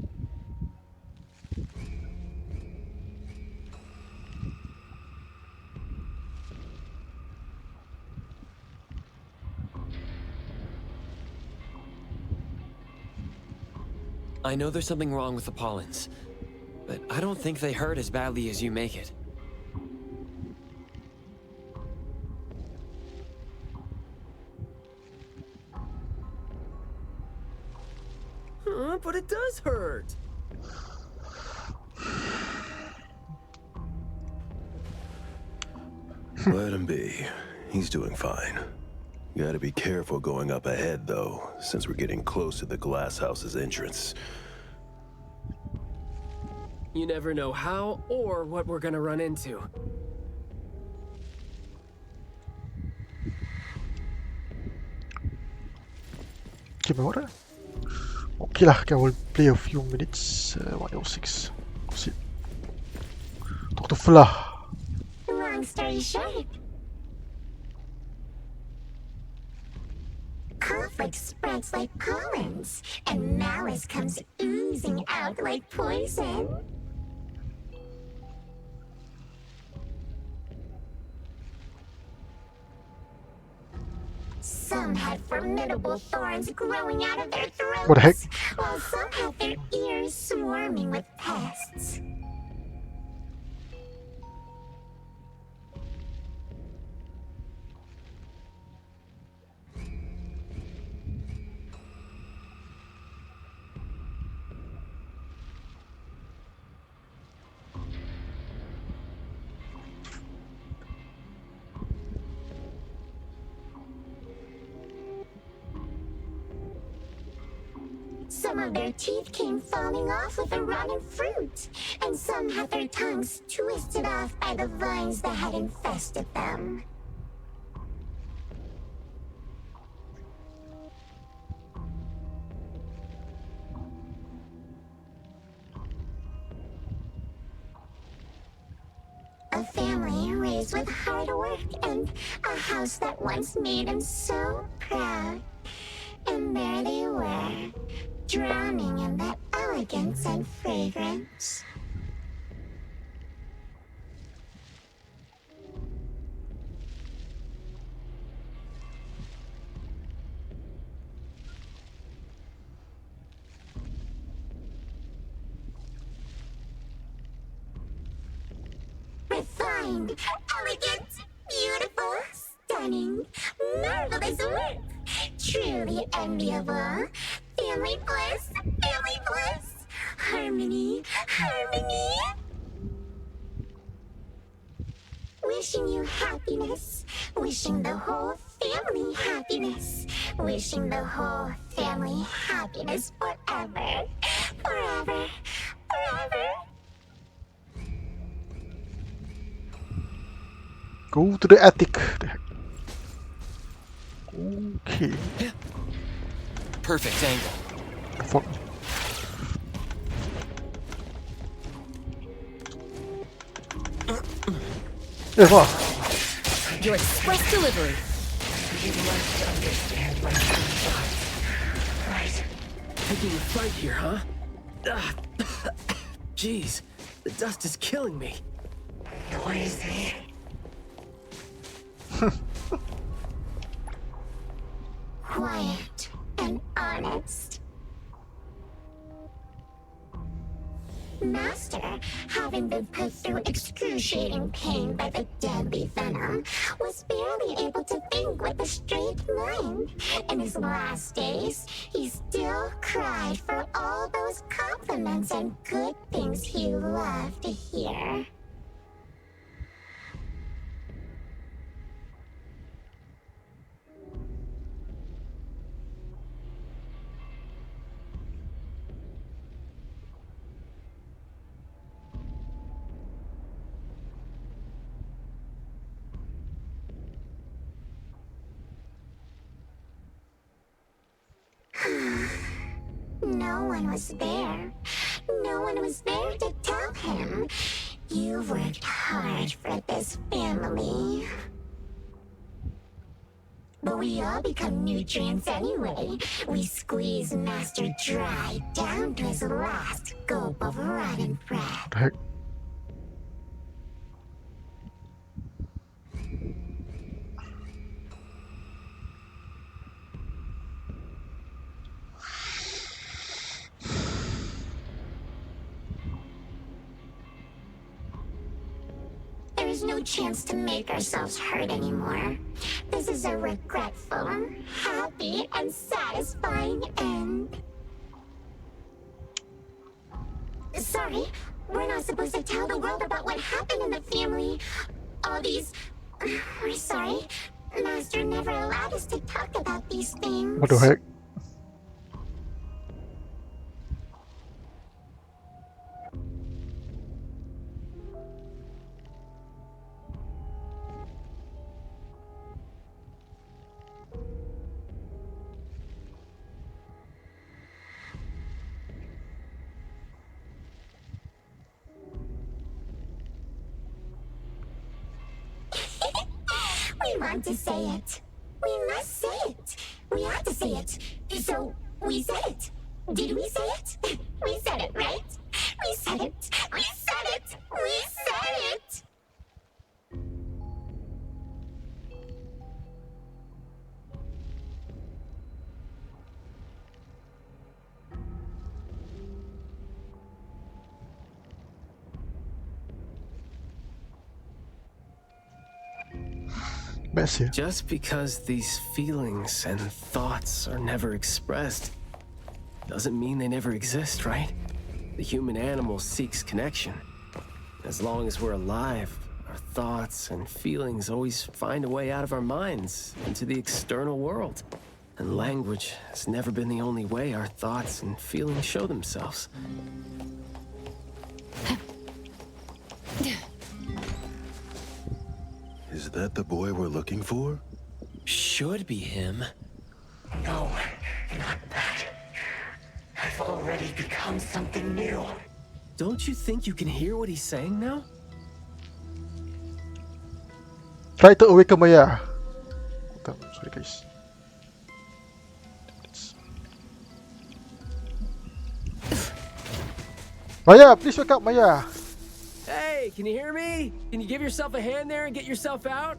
I know there's something wrong with the pollens, but I don't think they hurt as badly as you make it. But it does hurt. Let him be. He's doing fine. Gotta be careful going up ahead, though, since we're getting close to the glass house's entrance. You never know how or what we're gonna run into. Give me order. Okay lah, okay, I will play a few minutes. 106. See. Talk to Fleur. Long story short, conflict spreads like pollens, and malice comes oozing out like poison. Some had formidable thorns growing out of their throats, What the heck? while some had their ears swarming with pests. Some of their teeth came falling off with the rotten fruit, and some had their tongues twisted off by the vines that had infested them. A family raised with hard work and a house that once made them so proud. And there they were, drowning in that elegance and fragrance. Refined, elegant, beautiful, stunning, marvelous work. Truly enviable. Family bliss, family bliss. Harmony, harmony. Wishing you happiness. Wishing the whole family happiness. Wishing the whole family happiness forever. Forever. Forever. Go to the attic. Okay. Perfect angle. For yeah, what? Your express delivery. Taking a fight here, huh? Jeez, the dust is killing me. Noisy. Quiet and honest. Master, having been put through excruciating pain by the deadly venom, was barely able to think with a straight mind. In his last days, he still cried for all those compliments and good things he loved to hear. No one was there. No one was there to tell him. You've worked hard for this family. But we all become nutrients anyway. We squeeze Master dry down to his last gulp of rotten breath. The heck? There's no chance to make ourselves hurt anymore. This is a regretful, happy, and satisfying end. Sorry, we're not supposed to tell the world about what happened in the family. All these... We're sorry. Master never allowed us to talk about these things. What the heck? We want to say it. We must say it. We have to say it. So, we said it. Did we say it? We said it, right? We said it. We said it. We said it. Messy. Just because these feelings and thoughts are never expressed doesn't mean they never exist, right? The human animal seeks connection. As long as we're alive, our thoughts and feelings always find a way out of our minds into the external world. And language has never been the only way our thoughts and feelings show themselves. Is that the boy we're looking for? Should be him. No, not that. I've already become something new. Don't you think you can hear what he's saying now? Try to awaken Maya. Sorry guys. Maya, please wake up, Maya. Hey, can you hear me? Can you give yourself a hand there and get yourself out?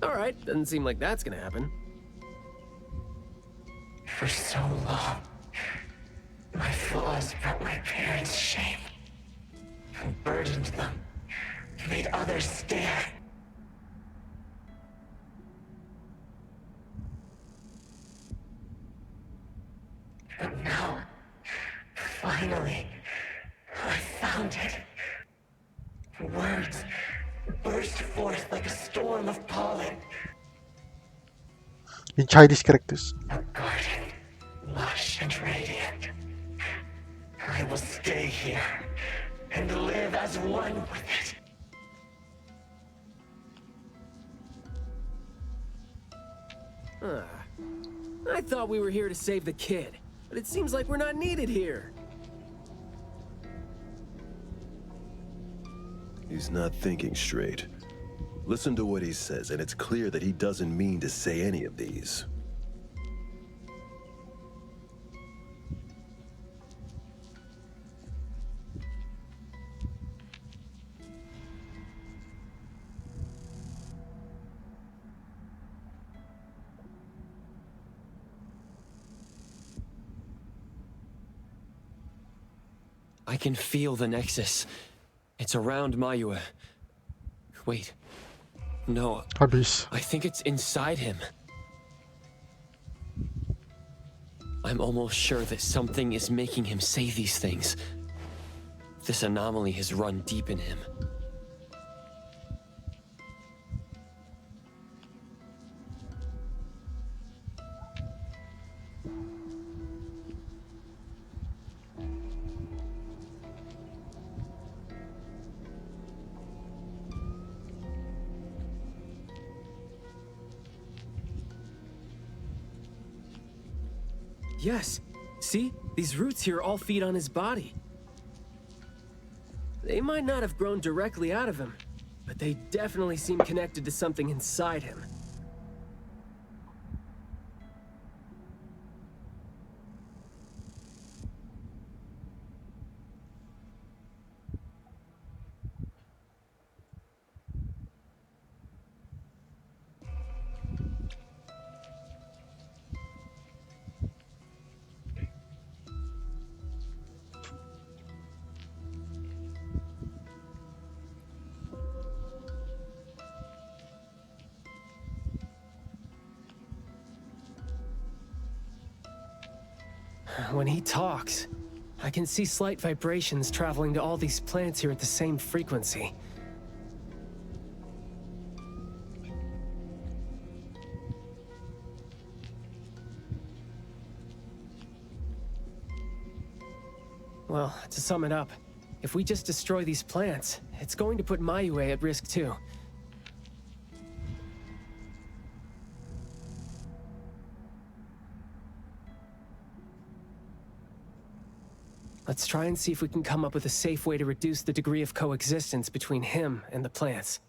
Alright, doesn't seem like that's gonna happen. For so long, my flaws brought my parents shame and burdened them, made others stare. But now, finally, I found it. Words burst forth like a storm of pollen. In Chinese characters. A garden, lush and radiant. I will stay here and live as one with it. I thought we were here to save the kid, but it seems like we're not needed here. He's not thinking straight. Listen to what he says, and it's clear that he doesn't mean to say any of these. I can feel the Nexus. It's around Maiyue. Wait. No. Abyss. I think it's inside him. I'm almost sure that something is making him say these things. This anomaly has run deep in him. Yes. See? These roots here all feed on his body. They might not have grown directly out of him, but they definitely seem connected to something inside him. When he talks, I can see slight vibrations traveling to all these plants here at the same frequency. Well, to sum it up, if we just destroy these plants, it's going to put Maiyue at risk too. Let's try and see if we can come up with a safe way to reduce the degree of coexistence between him and the plants.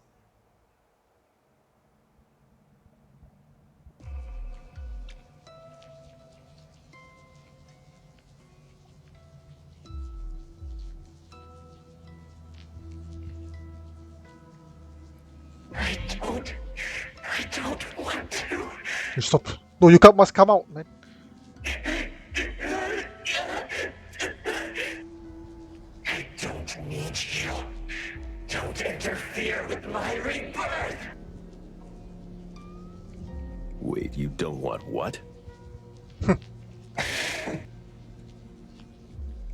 I don't want to. You stop. No, you must come out, man. I don't need you. Don't interfere with my rebirth. Wait, you don't want what?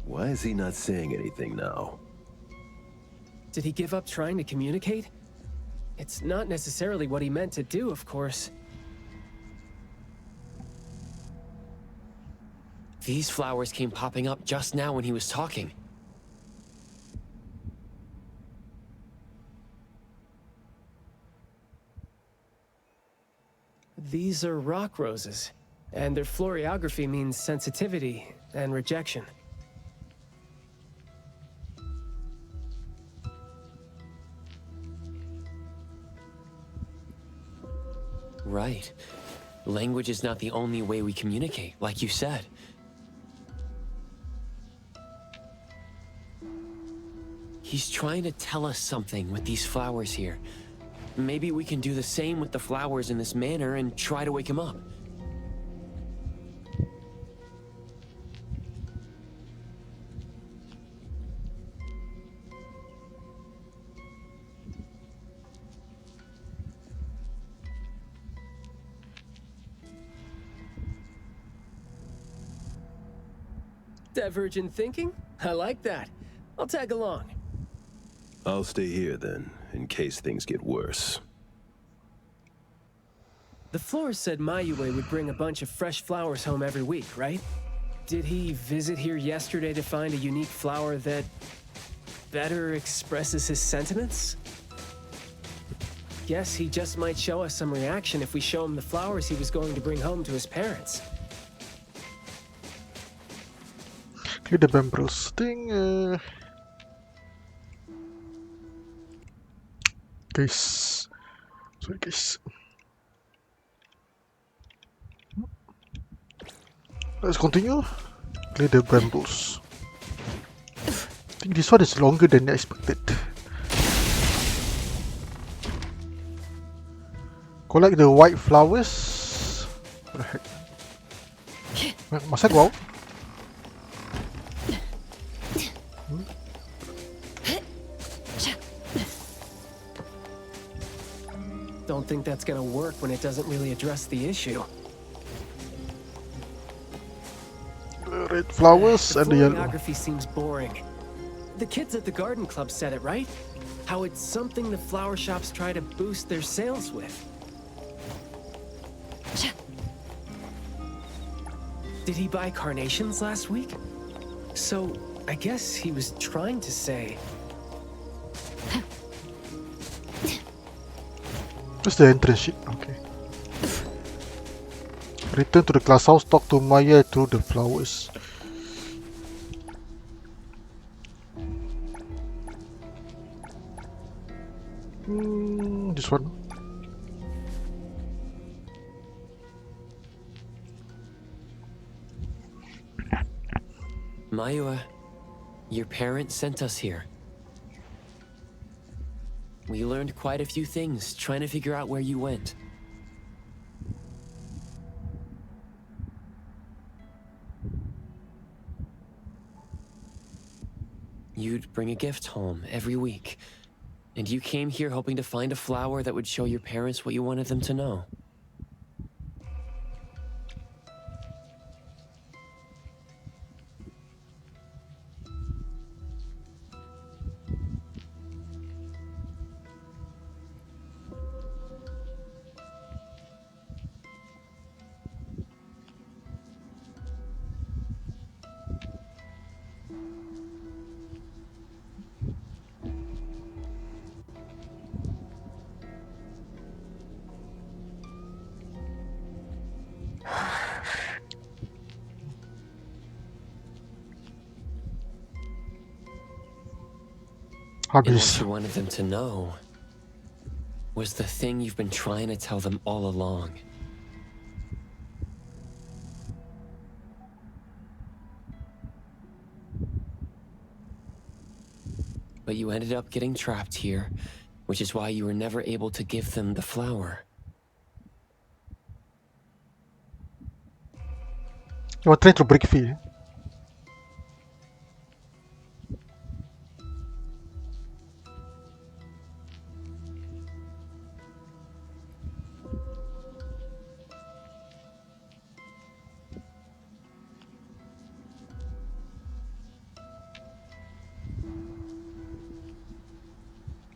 Why is he not saying anything now? Did he give up trying to communicate? It's not necessarily what he meant to do, of course. These flowers came popping up just now when he was talking. These are rock roses, and their floriography means sensitivity and rejection. Right. Language is not the only way we communicate, like you said. He's trying to tell us something with these flowers here. Maybe we can do the same with the flowers in this manor and try to wake him up. Divergent thinking? I like that. I'll tag along. I'll stay here then, in case things get worse. The florist said Maiyue would bring a bunch of fresh flowers home every week, right? Did he visit here yesterday to find a unique flower that better expresses his sentiments? Guess he just might show us some reaction if we show him the flowers he was going to bring home to his parents. Clear the Brambles thing. Guys, sorry guys. Let's continue. Clear the Brambles. I think this one is longer than I expected. Collect the white flowers. What the heck? Must I go out? Don't think that's gonna work when it doesn't really address the issue. The red flowers and the yellow. Floriography seems boring. The kids at the garden club said it, right? How it's something the flower shops try to boost their sales with. Did he buy carnations last week? So, I guess he was trying to say... Where's the entrance sheet? Okay. Return to the class house, talk to Maiyue through the flowers. This one. Maiyue, your parents sent us here. We learned quite a few things, trying to figure out where you went. You'd bring a gift home every week, and you came here hoping to find a flower that would show your parents what you wanted them to know. what Habis. you wanted them to know was the thing you've been trying to tell them all along. But you ended up getting trapped here, which is why you were never able to give them the flower. You are trying to break free.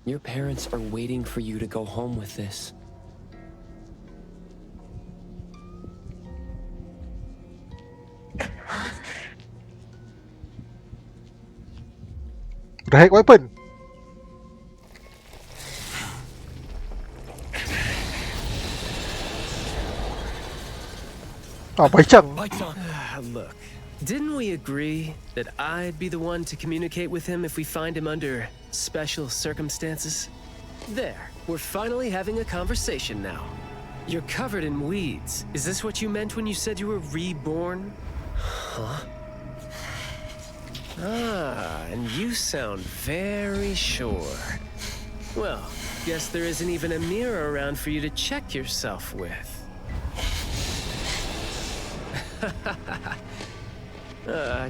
Your parents are waiting for you to go home with this. The heck, what happened? Ah, Baicang. Look, didn't we agree that I'd be the one to communicate with him if we find him under special circumstances? There, we're finally having a conversation now. You're covered in weeds. Is this what you meant when you said you were reborn? Huh? Ah, and you sound very sure. Well, guess there isn't even a mirror around for you to check yourself with.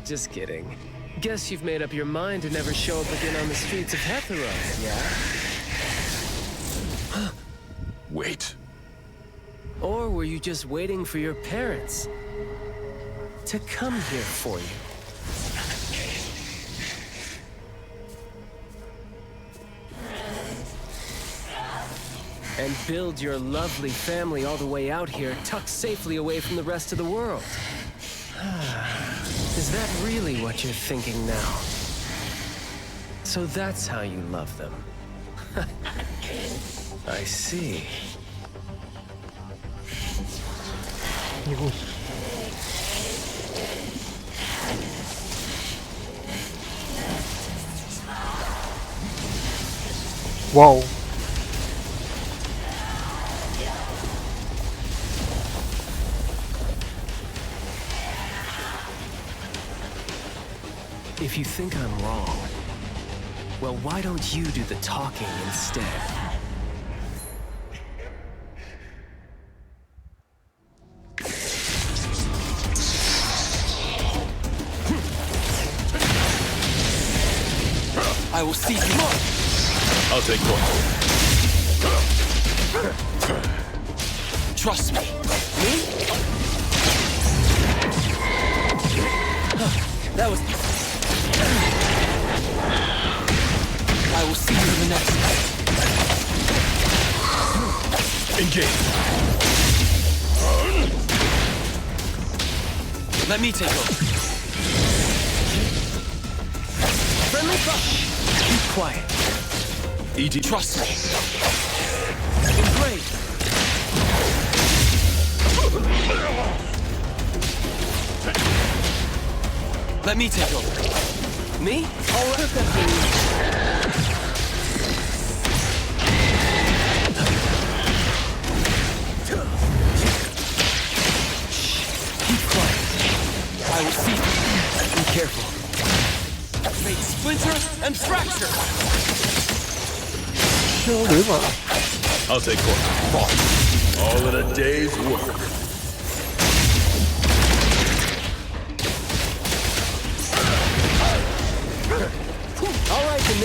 Just kidding. Guess you've made up your mind to never show up again on the streets of Hetheros, yeah? Wait. Or were you just waiting for your parents to come here for you? And build your lovely family all the way out here, tucked safely away from the rest of the world. Is that really what you're thinking now? So that's how you love them. I see. Wow. If you think I'm wrong, well, why don't you do the talking instead? I will seize you. I'll take one. Trust me. That was... I will see you in the next... Engage. Let me take over. Friendly fire. Be quiet. E.G. Trust me. Great. Let me take over. Me? I'll let that be. Keep quiet. I will see you. Be careful. Fate splinter and fracture. I'll take one. All in a day's work. All right, then,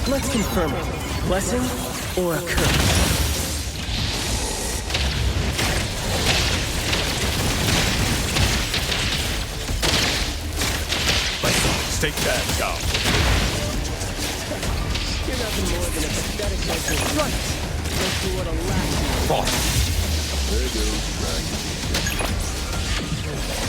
let's confirm it. Blessing or a curse? Take that down. You're nothing more than a pathetic mental right. Go through what a last. There you go.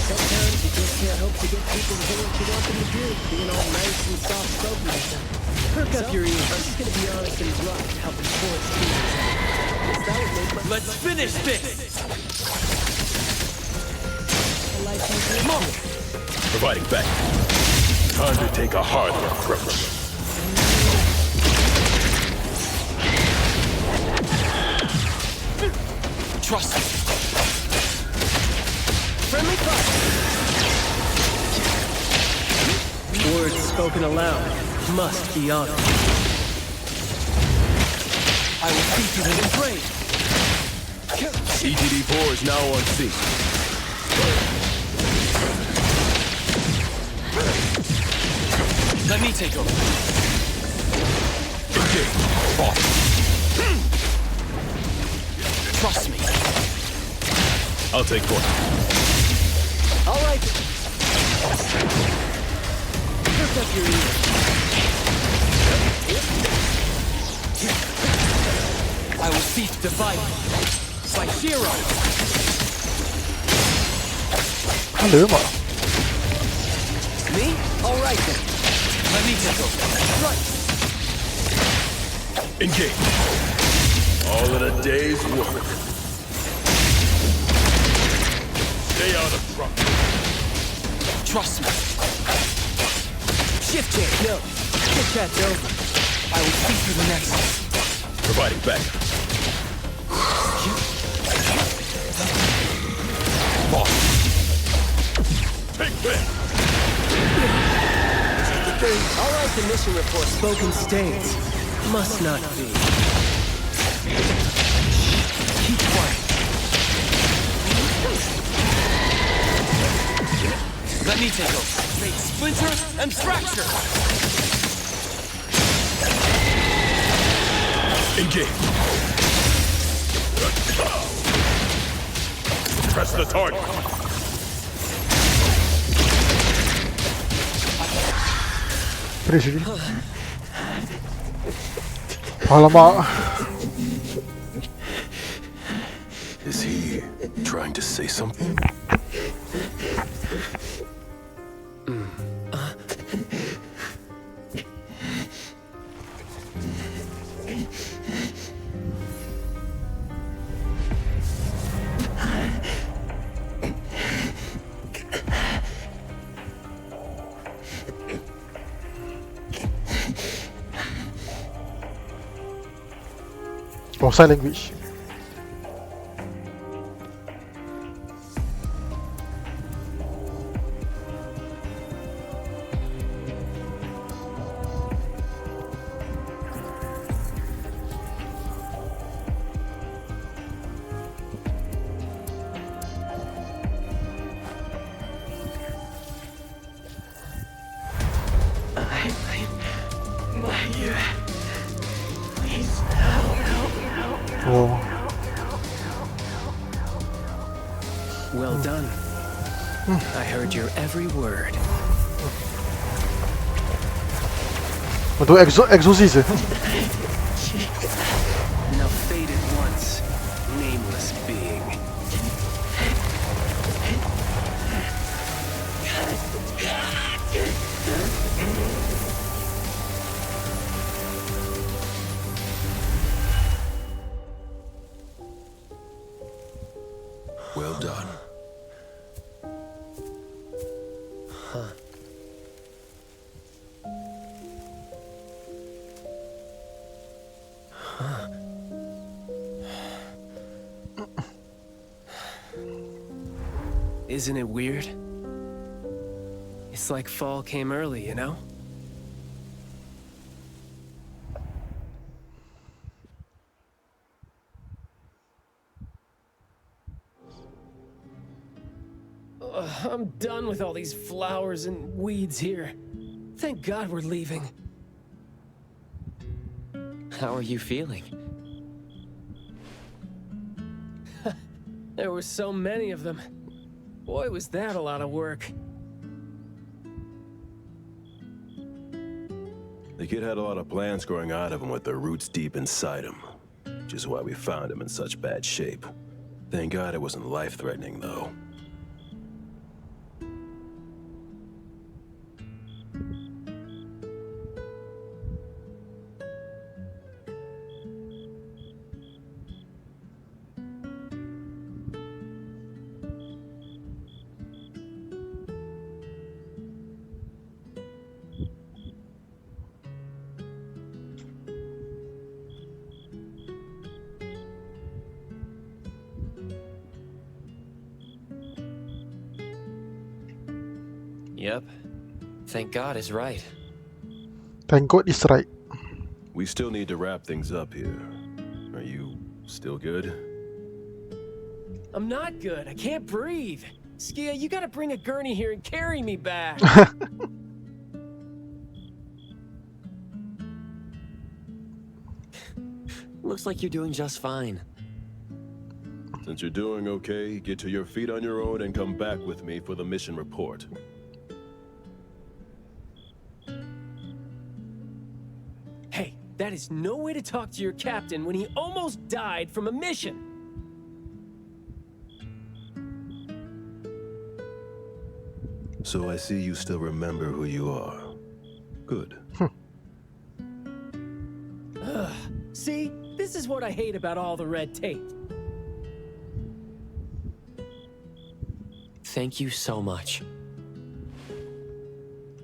Sometimes you just can't hope to get people to do what you want them to do, being all nice and soft-spoken and stuff. Perk up your ears. I'm just gonna be honest and rough to help enforce feelings. Let's finish this! Providing back. Time to take a harder approach. Trust me. Friendly fire. Words spoken aloud must be honored. I will speak to them in praise. ETD-4 is now on scene. Let me take over. Engage. Off. Trust me. I'll take point. All right. Lift up your ears. I will cease to fight. By Shiro. Hello, ma. Me? All right then. Let me take over. Right. Engage. All in a day's work. Stay out of trouble. Trust me. Shift change. No. Kick that's over. I will see you the next. Providing backup. Boss. Take this. All right, the mission report spoken states. Must not be. Keep quiet. Let me take over. Make splinter and fracture. Engage. Press the target. Presi. Alamak. Is he trying to say something? Oh, sign language. Oh. Well done. I heard your every word. Untuk exorcist Now faded once, nameless being. Well done. Isn't it weird? It's like fall came early, you know? I'm done with all these flowers and weeds here. Thank God we're leaving. How are you feeling? There were so many of them. Boy, was that a lot of work. The kid had a lot of plants growing out of him with their roots deep inside him, which is why we found him in such bad shape. Thank God it wasn't life-threatening, though. Yep. Thank God is right. Thank God it's right. We still need to wrap things up here. Are you still good? I'm not good. I can't breathe. Skia, you gotta bring a gurney here and carry me back. Looks like you're doing just fine. Since you're doing okay, get to your feet on your own and come back with me for the mission report. Hey, that is no way to talk to your captain when he almost died from a mission. So I see you still remember who you are. Good. Ugh. See, this is what I hate about all the red tape. Thank you so much.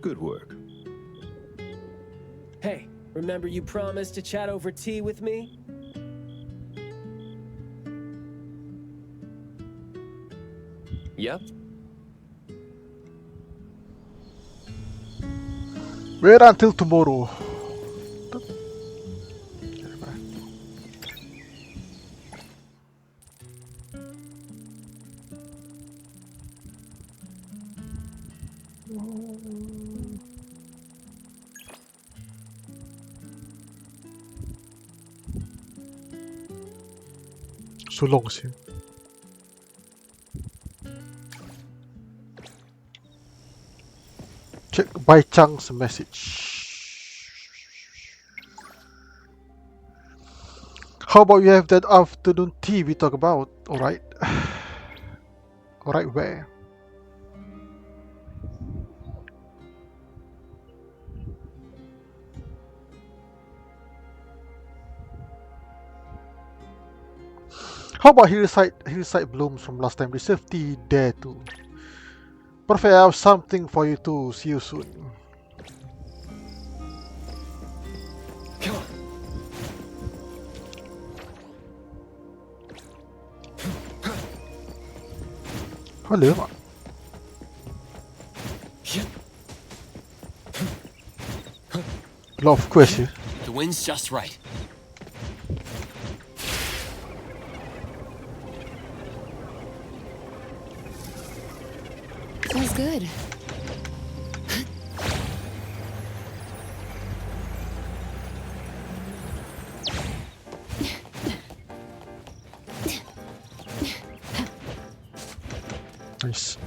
Good work. Hey, remember you promised to chat over tea with me? Yep. Wait until tomorrow. So long sih. Check Baicang's message. How about you have that afternoon tea we talk about? Alright. Alright, where? How about Hillside Blooms from last time? Receive tea there too. Perfect, I have something for you too. See you soon. Come on. Hello, man. A lot of quests here. The wind's just right. Feels good. Nice.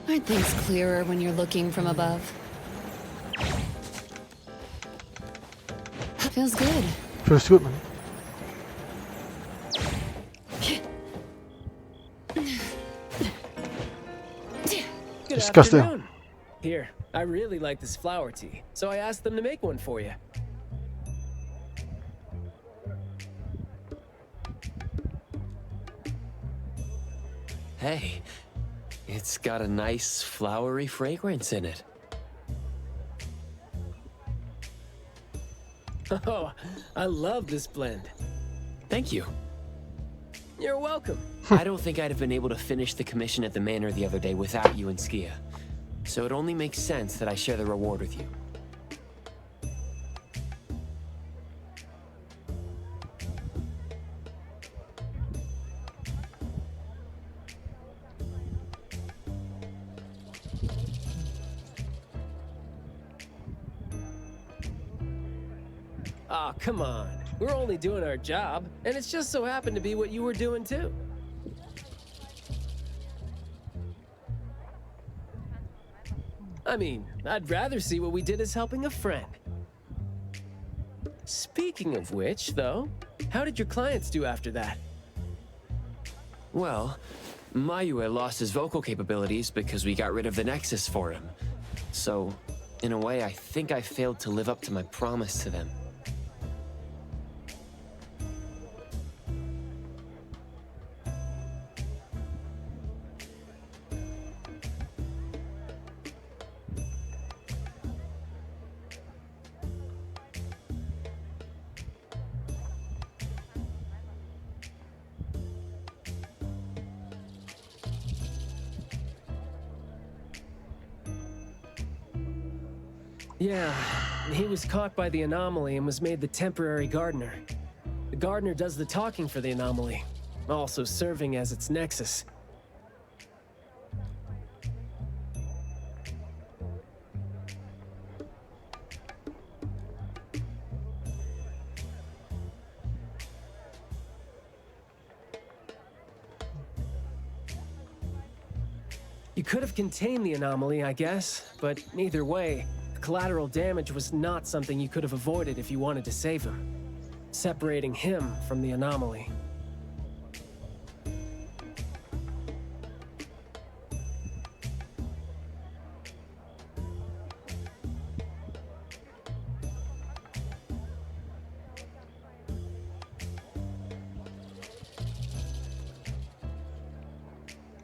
Aren't things clearer when you're looking from above? Feels good. Feels good, man. Good Disgusting. afternoon. Here, I really like this flower tea, so I asked them to make one for you. Hey, it's got a nice flowery fragrance in it. Oh, I love this blend. Thank you. You're welcome. I don't think I'd have been able to finish the commission at the Manor the other day without you and Skia. So it only makes sense that I share the reward with you. Aw, come on. We're only doing our job, and it's just so happened to be what you were doing too. I mean, I'd rather see what we did as helping a friend. Speaking of which, though, how did your clients do after that? Well, Maiyue lost his vocal capabilities because we got rid of the Nexus for him. So, in a way, I think I failed to live up to my promise to them. Yeah, he was caught by the anomaly and was made the temporary gardener. The gardener does the talking for the anomaly, also serving as its nexus. You could have contained the anomaly, I guess, but either way, the collateral damage was not something you could have avoided if you wanted to save him. Separating him from the anomaly.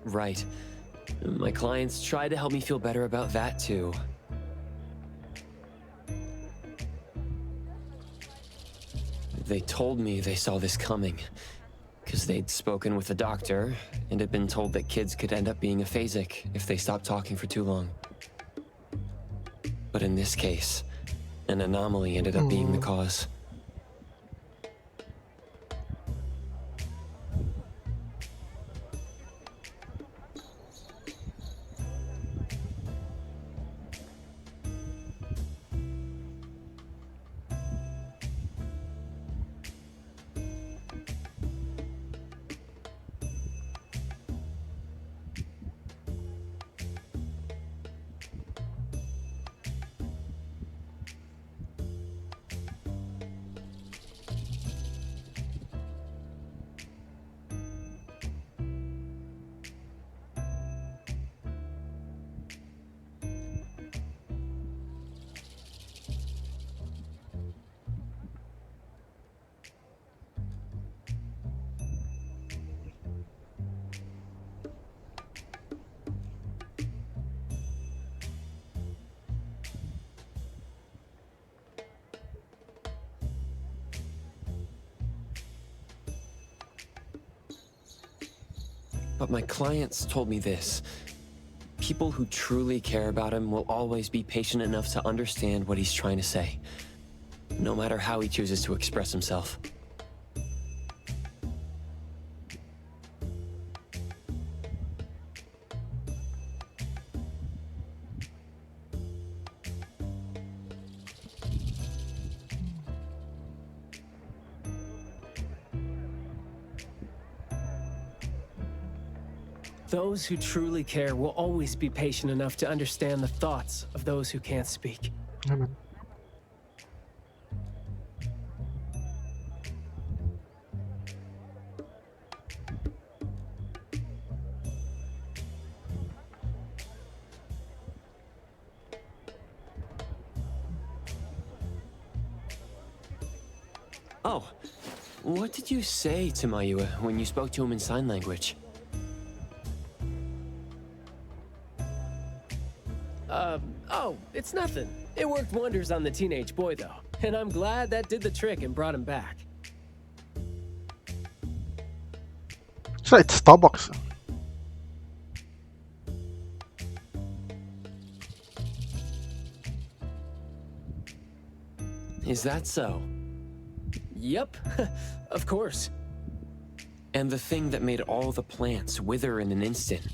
Right. My clients tried to help me feel better about that, too. They told me they saw this coming, because they'd spoken with the doctor, and had been told that kids could end up being aphasic if they stopped talking for too long. But in this case, an anomaly ended up being the cause. But my clients told me this. People who truly care about him will always be patient enough to understand what he's trying to say, no matter how he chooses to express himself. Those who truly care will always be patient enough to understand the thoughts of those who can't speak. Amen. Oh, what did you say to Maiyue when you spoke to him in sign language? Oh, it's nothing. It worked wonders on the teenage boy, though. And I'm glad that did the trick and brought him back. So it's Starbucks. Is that so? Yep, of course. And the thing that made all the plants wither in an instant,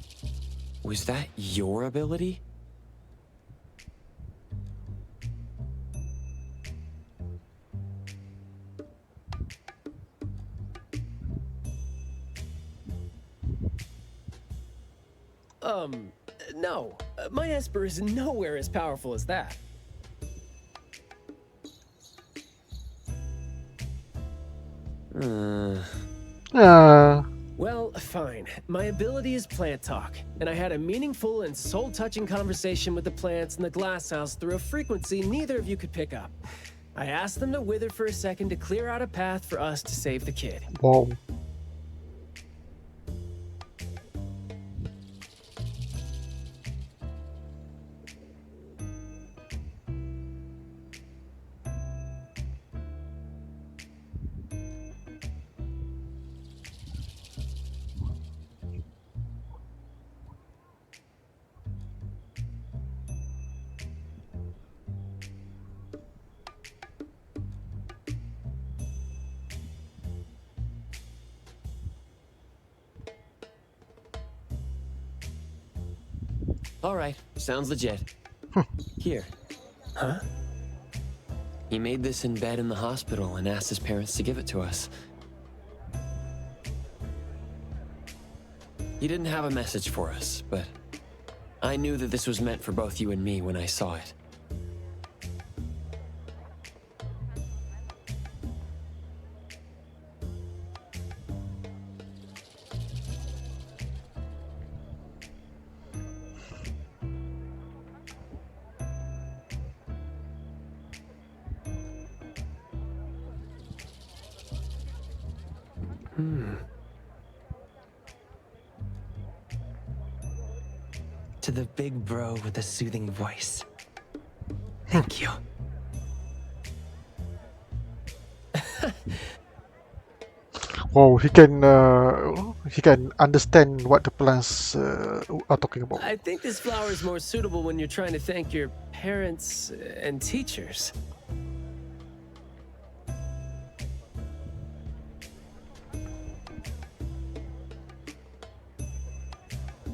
was that your ability? No. My Esper is nowhere as powerful as that. Well, fine. My ability is plant talk, and I had a meaningful and soul-touching conversation with the plants in the glass house through a frequency neither of you could pick up. I asked them to wither for a second to clear out a path for us to save the kid. Wow. All right, sounds legit. Here. Huh? He made this in bed in the hospital and asked his parents to give it to us. He didn't have a message for us, but I knew that this was meant for both you and me when I saw it. To the big bro with a soothing voice. Thank you. Wow, he can understand what the plants are talking about. I think this flower is more suitable when you're trying to thank your parents and teachers.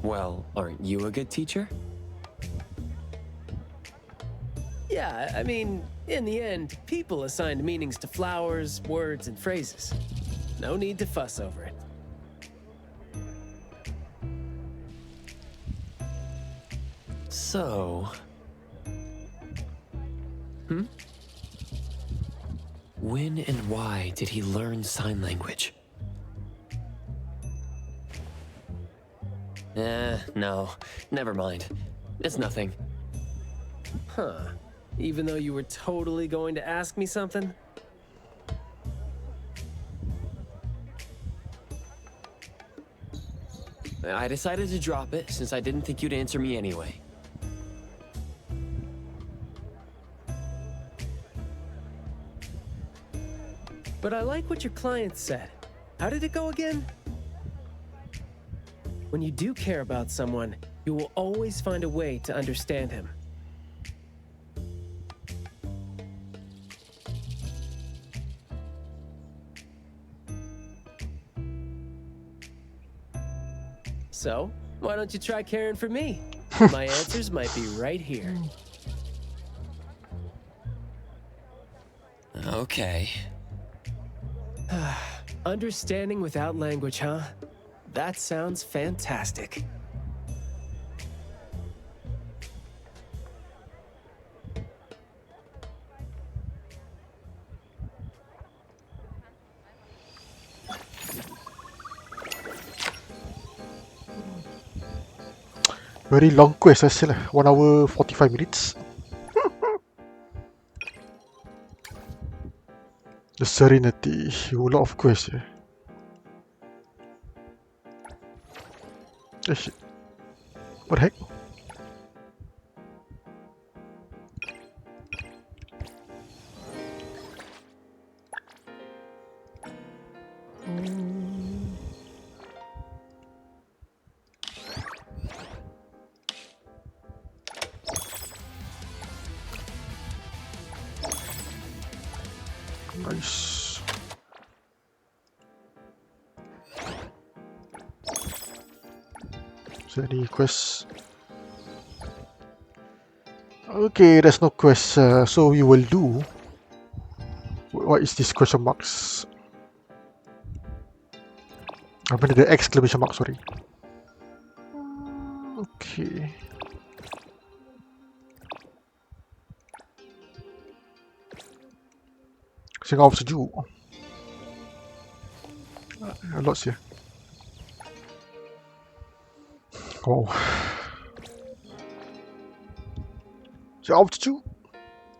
Well, aren't you a good teacher? Yeah, I mean, in the end, people assigned meanings to flowers, words, and phrases. No need to fuss over it. So... When and why did he learn sign language? No. Never mind. It's nothing. Huh. Even though you were totally going to ask me something? I decided to drop it since I didn't think you'd answer me anyway. But I like what your client said. How did it go again? When you do care about someone, you will always find a way to understand him. So, why don't you try caring for me? My answers might be right here. Okay. Understanding without language, huh? That sounds fantastic. Very long quest hasil lah. 1 hour 45 minutes. The Serenetti. A lot of quests here. Oh shit. What the heck? Nice. Is there any quests? Okay, there's no quest. So we will do. What is this question marks? I mean the exclamation mark. Sorry. Okay. Singaw sejuk. A lot here. Wow. Singaw sejuk.